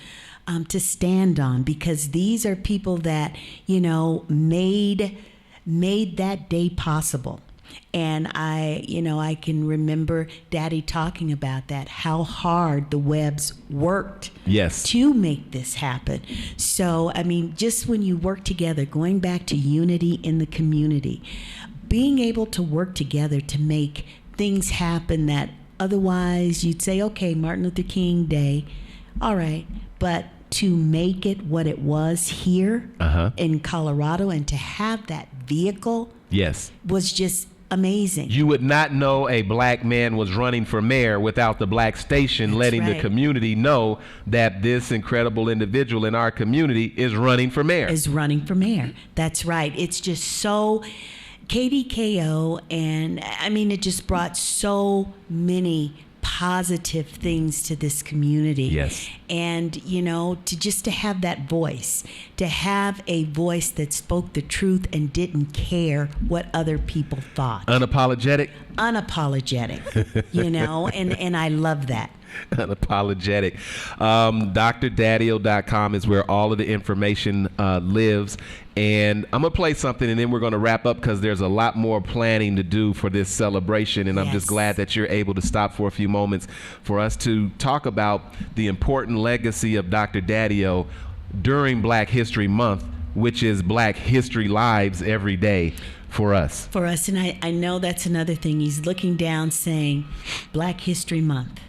to stand on, because these are people that, made that day possible. And I can remember Daddy talking about that, how hard the Webbs worked to make this happen. So, just when you work together, going back to unity in the community, being able to work together to make things happen that otherwise you'd say, okay, Martin Luther King Day, all right, but to make it what it was here in Colorado, and to have that vehicle was just amazing. You would not know a black man was running for mayor without the black station letting the community know that this incredible individual in our community is running for mayor. That's right. It's just so KDKO, and it just brought so many positive things to this community. Yes. And, to have that voice, to have a voice that spoke the truth and didn't care what other people thought. Unapologetic, and I love that. Unapologetic. DrDaddio.com is where all of the information lives. And I'm going to play something, and then we're going to wrap up, because there's a lot more planning to do for this celebration. And I'm just glad that you're able to stop for a few moments for us to talk about the important legacy of Dr. Daddio during Black History Month, which is Black History Lives every day for us. And I know that's another thing. He's looking down saying, Black History Month.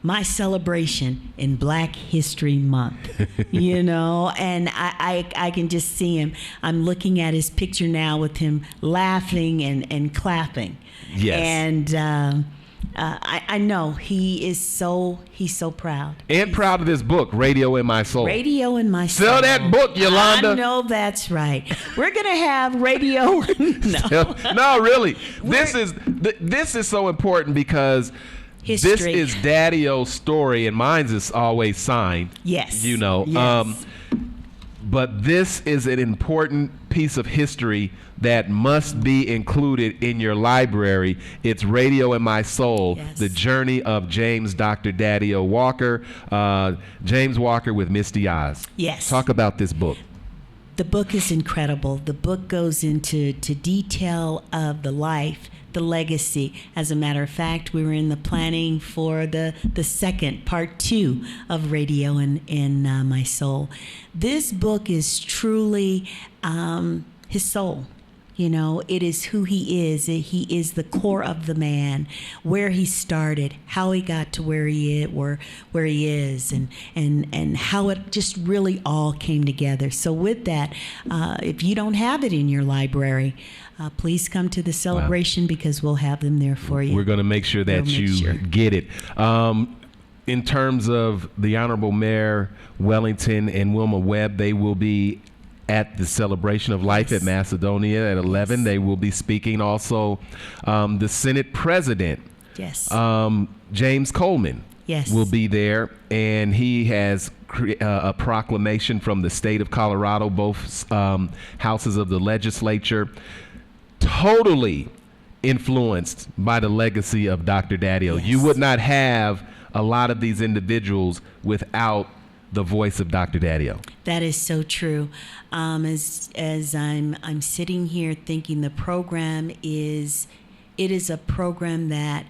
My celebration in Black History Month, and I can just see him. I'm looking at his picture now with him laughing and clapping. Yes. And I know he's so proud. And proud of this book, Radio in My Soul. Radio in My Soul. Sell that book, Yolanda. I know that's right. We're gonna have radio. No, really. This is so important because History. this is Daddio's story, and mine's is always signed. Yes. You know. Yes. But this is an important piece of history that must be included in your library. It's Radio in My Soul, Yes. The Journey of James Dr. Daddio Walker, James Walker with Misty Eyes. Yes. Talk about this book. The book is incredible. The book goes into detail of the life, the legacy. As a matter of fact, we were in the planning for the second part 2 of Radio in My Soul. This book is truly his soul. You know, it is who he is. He is the core of the man, where he started, how he got to where he is, and how it just really all came together. So with that, if you don't have it in your library, please come to the celebration because we'll have them there for you. We're going to make sure that get it. In terms of the Honorable Mayor Wellington and Wilma Webb, they will be at the Celebration of Life at Macedonia at 11. Yes. They will be speaking. Also, the Senate President, James Coleman, will be there, and he has a proclamation from the state of Colorado, both houses of the legislature, totally influenced by the legacy of Dr. Daddio. Yes. You would not have a lot of these individuals without the voice of Dr. Daddio. That is so true. As I'm sitting here thinking, the program is a program that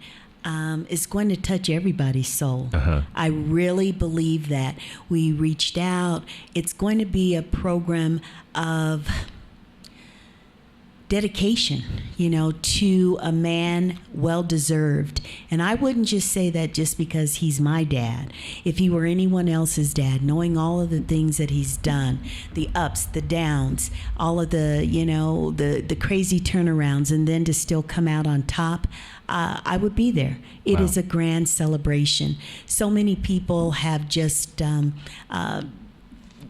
is going to touch everybody's soul. I really believe that. We reached out. It's going to be a program of dedication, you know, to a man well-deserved. And I wouldn't just say that just because he's my dad. If he were anyone else's dad, knowing all of the things that he's done, the ups, the downs, all of the, you know, the crazy turnarounds, and then to still come out on top, I would be there. It is a grand celebration. So many people have just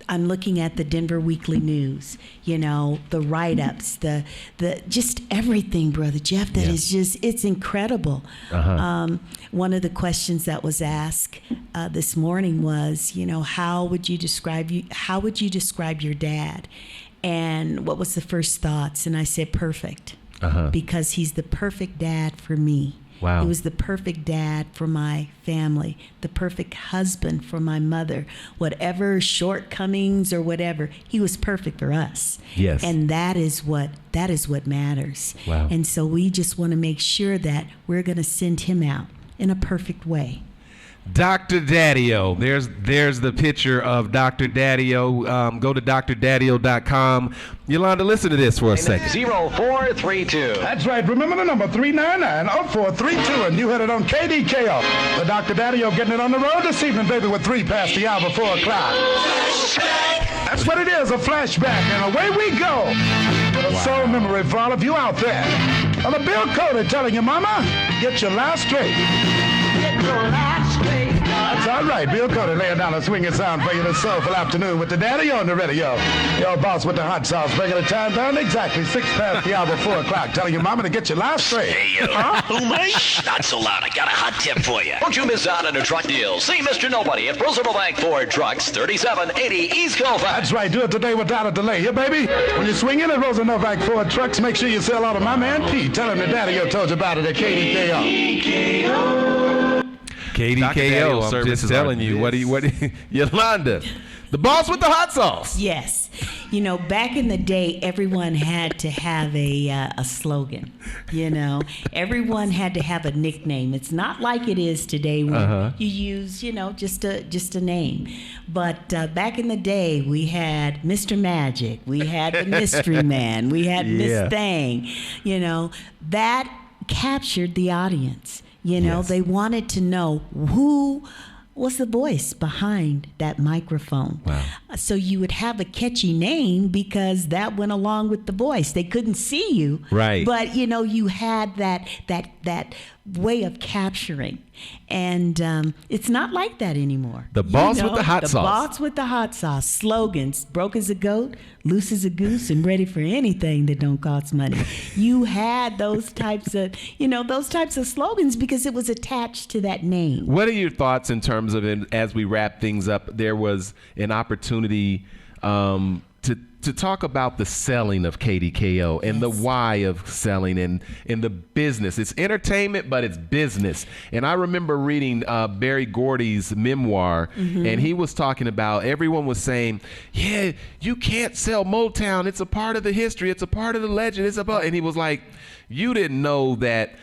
I'm looking at the Denver Weekly News, you know, the write-ups, the just everything, Brother Jeff, that is just, it's incredible. One of the questions that was asked this morning was, you know, how would you describe your dad? And what was the first thoughts? And I said, perfect, because he's the perfect dad for me. Wow. He was the perfect dad for my family, the perfect husband for my mother. Whatever shortcomings or whatever, he was perfect for us. Yes. And that is what matters. Wow. And so we just want to make sure that we're going to send him out in a perfect way. Dr. Daddio. There's the picture of Dr. Daddio. Go to drdaddio.com. Yolanda, listen to this for a second. 0432. That's right. Remember the number 399-0432, and you heard it on KDKO. The Dr. Daddio getting it on the road this evening, baby, with 3 past the hour, 4 o'clock. That's what it is, a flashback, and away we go. A soul memory for all of you out there. On the Bill Cody telling your mama, get your last straight. Get your last straight. That's all right. Bill Cody laying down a swinging sound for you this soulful afternoon with the Daddy on the radio. Your boss with the hot sauce, bringing the time down exactly 6 past the hour, 4 o'clock, telling your mama to get your last straight. Hey, who, me? Not so loud. I got a hot tip for you. Don't you miss out on a truck deal. See Mr. Nobody at Roosevelt Bank Ford Trucks, 3780 East Colfax. That's right. Do it today without a delay. Here, baby. When you swing in at Roosevelt Bank Ford Trucks, make sure you sell out of my man Pete. Tell him the Daddy told you about it at KDKO. KDKO, I'm just telling you. What Yolanda, the boss with the hot sauce. Yes. You know, back in the day, everyone had to have a slogan. You know, everyone had to have a nickname. It's not like it is today when you use, you know, just a name. But back in the day, we had Mr. Magic, we had the Mystery Man, we had Miss Thing. You know, that captured the audience. You know, they wanted to know who was the voice behind that microphone. Wow. So you would have a catchy name because that went along with the voice. They couldn't see you. Right. But, you know, you had that way of capturing. And it's not like that anymore. The boss with the hot sauce. The boss with the hot sauce. Slogans: broke as a goat, loose as a goose, and ready for anything that don't cost money. You had those types of slogans because it was attached to that name. What are your thoughts in terms of, as we wrap things up, there was an opportunity to talk about the selling of KDKO and the why of selling and the business. It's entertainment, but it's business. And I remember reading Barry Gordy's memoir, and he was talking about, everyone was saying, yeah, you can't sell Motown. It's a part of the history. It's a part of the legend. And he was like, you didn't know that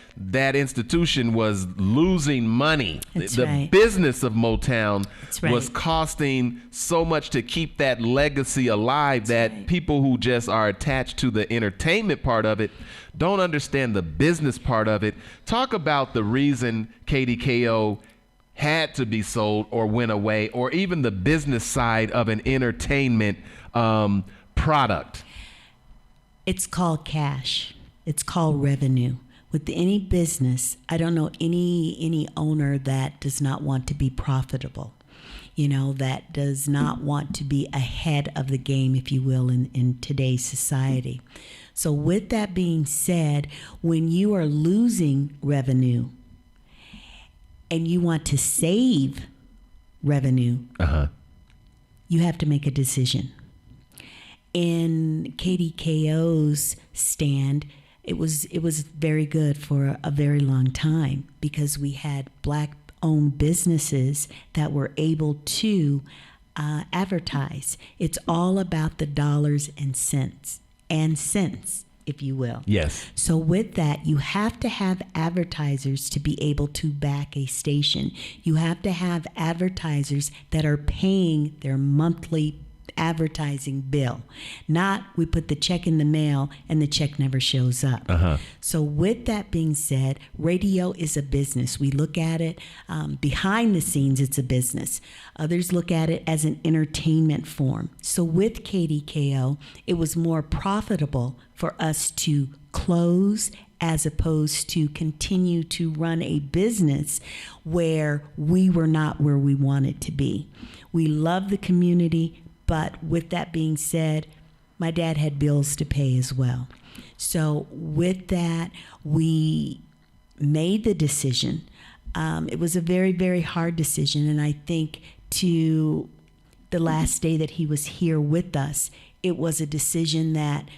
institution was losing money. The business of Motown was costing so much to keep that legacy alive that people who just are attached to the entertainment part of it don't understand the business part of it. Talk about the reason KDKO had to be sold or went away, or even the business side of an entertainment product. It's called cash. It's called revenue. With any business, I don't know any owner that does not want to be profitable, that does not want to be ahead of the game, if you will, in today's society. So with that being said, when you are losing revenue and you want to save revenue, you have to make a decision. In KDKO's stand, it was very good for a very long time because we had Black-owned businesses that were able to advertise. It's all about the dollars and cents, if you will. Yes. So with that, you have to have advertisers to be able to back a station. You have to have advertisers that are paying their monthly advertising bill, not we put the check in the mail and the check never shows up. So with that being said, radio is a business. We look at it behind the scenes, it's a business. Others look at it as an entertainment form. So with KDKO, it was more profitable for us to close as opposed to continue to run a business where we were not where we wanted to be. We love the community, but with that being said, my dad had bills to pay as well. So with that, we made the decision. It was a very, very hard decision. And I think to the last day that he was here with us, it was a decision that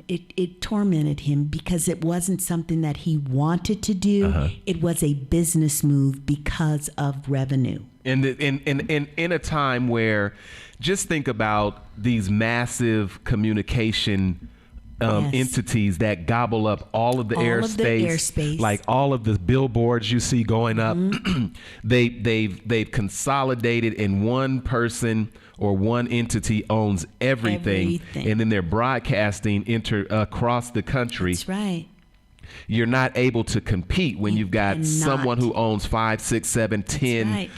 it tormented him because it wasn't something that he wanted to do. It was a business move because of revenue. And in a time where, just think about these massive communication entities that gobble up all of the airspace, like all of the billboards you see going up. They've consolidated in one person or one entity owns everything. And then they're broadcasting across the country. That's right. You're not able to compete when you've got someone who owns 5, 6, 7, 10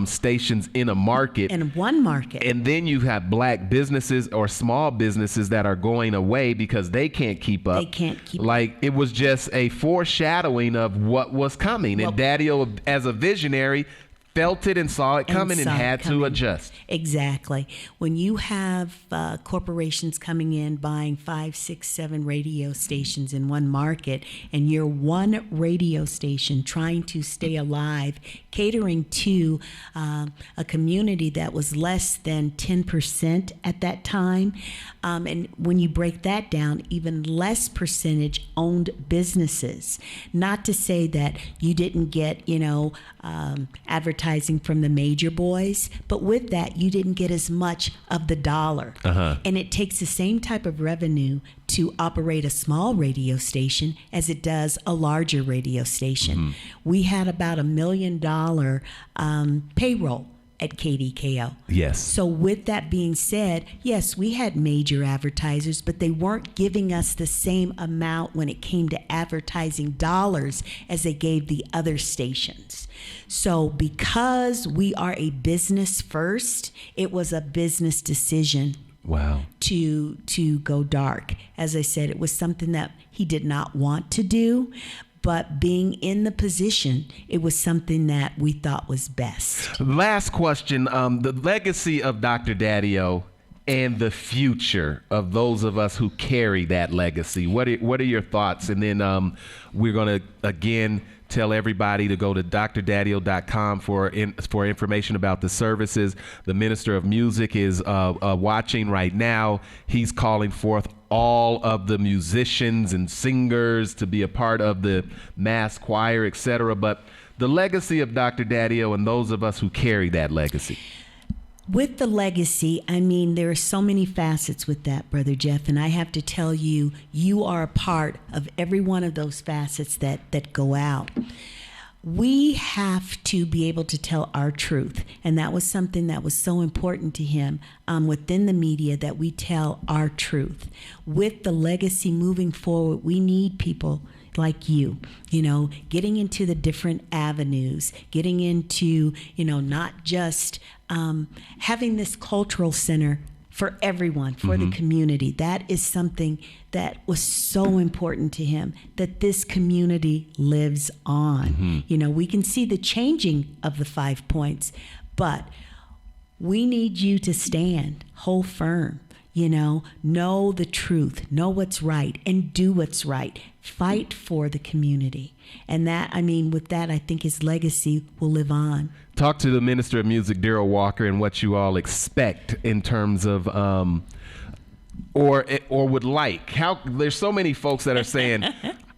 stations in a market. In one market. And then you have Black businesses or small businesses that are going away because they can't keep up. They can't keep up. Like, it was just a foreshadowing of what was coming. And Daddio, as a visionary, felt it and saw it coming and had to adjust. Exactly. When you have corporations coming in buying 5, 6, 7 radio stations in one market, and you're one radio station trying to stay alive, catering to a community that was less than 10% at that time, and when you break that down, even less percentage owned businesses. Not to say that you didn't get, advertising from the major boys, but with that, you didn't get as much of the dollar. And it takes the same type of revenue to operate a small radio station as it does a larger radio station. We had about $1 million payroll at KDKO. Yes. So with that being said, yes, we had major advertisers, but they weren't giving us the same amount when it came to advertising dollars as they gave the other stations. So because we are a business first, it was a business decision. Wow. To go dark. As I said, it was something that he did not want to do, but being in the position, it was something that we thought was best. Last question, the legacy of Dr. Daddio and the future of those of us who carry that legacy. What are your thoughts? And then we're going to, again, tell everybody to go to drdaddio.com for information about the services. The Minister of Music is watching right now. He's calling forth all of the musicians and singers to be a part of the mass choir, etc. But the legacy of Dr. Daddio and those of us who carry that legacy. With the legacy, I mean, there are so many facets with that, Brother Jeff, and I have to tell you, you are a part of every one of those facets that go out. We have to be able to tell our truth, and that was something that was so important to him within the media, that we tell our truth. With the legacy moving forward, we need people like you know, getting into the different avenues, getting into, you know, not just having this cultural center for everyone, for the community. That is something that was so important to him, that this community lives on. You know, we can see the changing of the 5 points, but we need you to stand, hold firm, you know the truth, know what's right, and do what's right. Fight for the community. And that, I mean, with that, I think his legacy will live on. Talk to the Minister of Music, Daddio Walker, and what you all expect in terms of, or would like. How there's so many folks that are saying,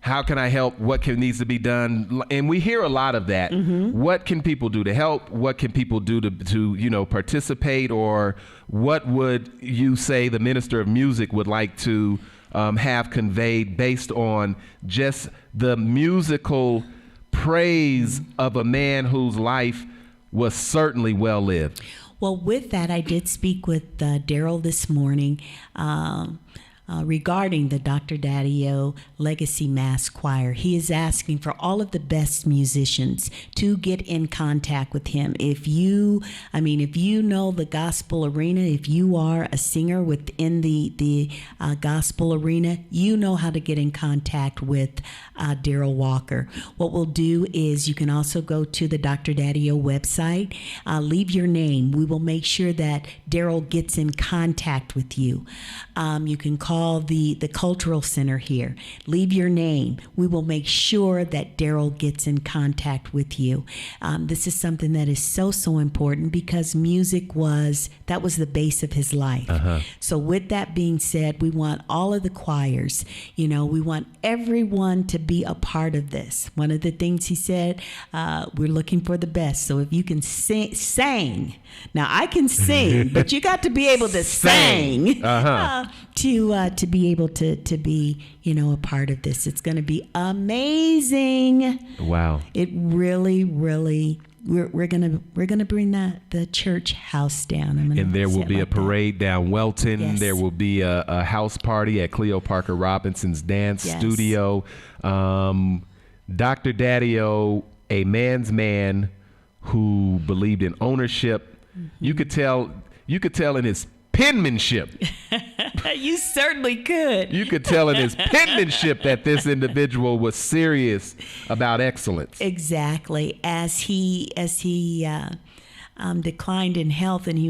how can I help? What needs to be done? And we hear a lot of that. What can people do to help? What can people do to you know, participate? Or what would you say the Minister of Music would like to have conveyed based on just the musical praise of a man whose life was certainly well lived? Well, with that, I did speak with Daryl this morning regarding the Dr. Daddio Legacy Mass Choir. He is asking for all of the best musicians to get in contact with him. If you know the gospel arena, if you are a singer within the gospel arena, you know how to get in contact with Daryl Walker. What we'll do is you can also go to the Dr. Daddio website, leave your name. We will make sure that Daryl gets in contact with you. You can call the cultural center here. Leave your name. We will make sure that Daryl gets in contact with you. This is something that is so important, because music was the base of his life. So with that being said, we want all of the choirs, you know, we want everyone to be a part of this. One of the things he said, we're looking for the best. So if you can sing. Now I can sing, but you got to be able to sing. To be able to be, you know, a part of this. It's going to be amazing. Wow. It really we're gonna bring the church house down. And there will be a parade down Welton. Yes. There will be a house party at Cleo Parker Robinson's dance studio. Dr. Daddio, a man's man who believed in ownership. You could tell in his penmanship. You certainly could. You could tell in his penmanship that this individual was serious about excellence. Exactly. As he declined in health, and he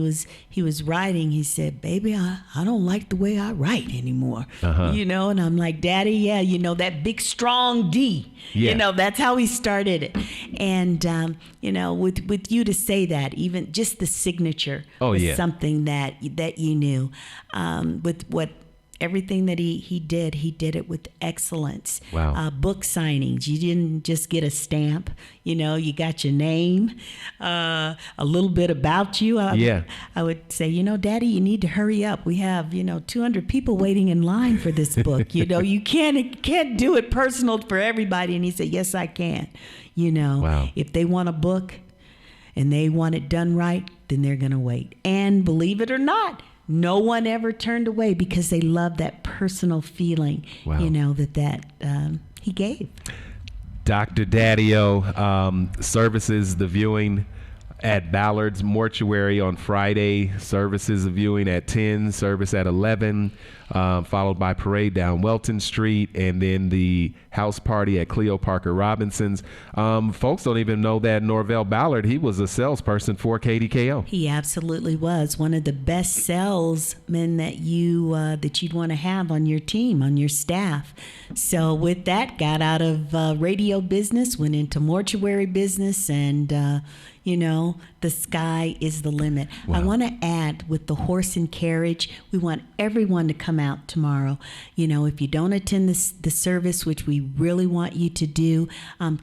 was writing, he said, "Baby, I don't like the way I write anymore." You know, and I'm like, "Daddy, yeah, you know, that big strong D." Yeah. You know, that's how he started it. And you know, with you to say that, even just the signature was something that you knew. With what everything that he did it with excellence. Wow. Book signings, you didn't just get a stamp, you know, you got your name, a little bit about you. I would say, you know, Daddy, you need to hurry up. We have, you know, 200 people waiting in line for this book. You know, you can't do it personal for everybody. And he said, yes, I can. You know, if they want a book and they want it done right, then they're going to wait. And believe it or not, no one ever turned away, because they love that personal feeling, you know, that he gave. Dr. Daddio, services, the viewing at Ballard's Mortuary on Friday, services, the viewing at 10, service at 11. followed by parade down Welton Street, and then the house party at Cleo Parker Robinson's. Folks don't even know that Norvell Ballard, he was a salesperson for KDKO. He absolutely was one of the best salesmen that you'd want to have on your team, on your staff. So with that, got out of radio business, went into mortuary business, and the sky is the limit. Wow. I want to add, with the horse and carriage, we want everyone to come out tomorrow. If you don't attend the service, which we really want you to do,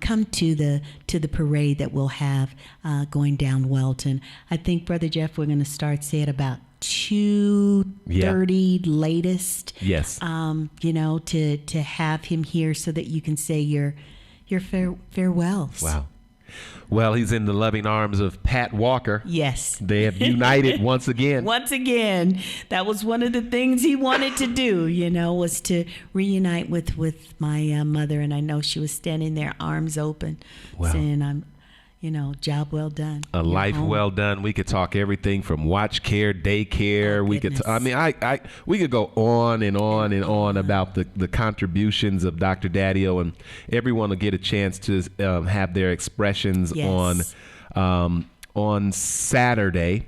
come to the parade that we'll have going down Welton. I think, Brother Jeff, we're going to start, say, at about 2:30 latest. Yes. To have him here so that you can say your farewells. Wow. Well, he's in the loving arms of Pat Walker. Yes. They have united once again. Once again. That was one of the things he wanted to do, was to reunite with my mother. And I know she was standing there, arms open, Wow. saying, job well done. A You're life home. well done. We could talk everything from watch care, daycare. Oh, we could. goodness. We could go on and on and on about the contributions of Dr. Daddio, and everyone will get a chance to have their expressions Yes. on Saturday.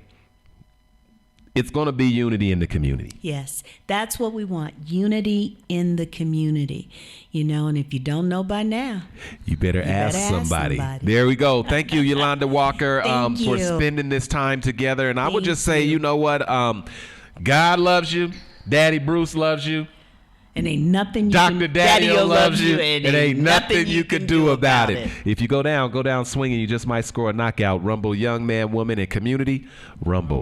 It's going to be unity in the community. Yes, that's what we want. Unity in the community. And if you don't know by now, You better ask somebody. There we go. Thank you, Yolanda Walker, Thank for you. spending this time together. And I would Thank just say, you. you know what? God loves you. Daddy Bruce loves you. and ain't nothing you Dr. can, Daddio loves you. and It ain't nothing you can do about it. it. If you go down swinging, you just might score a knockout. Rumble, young man, woman, and community. Rumble.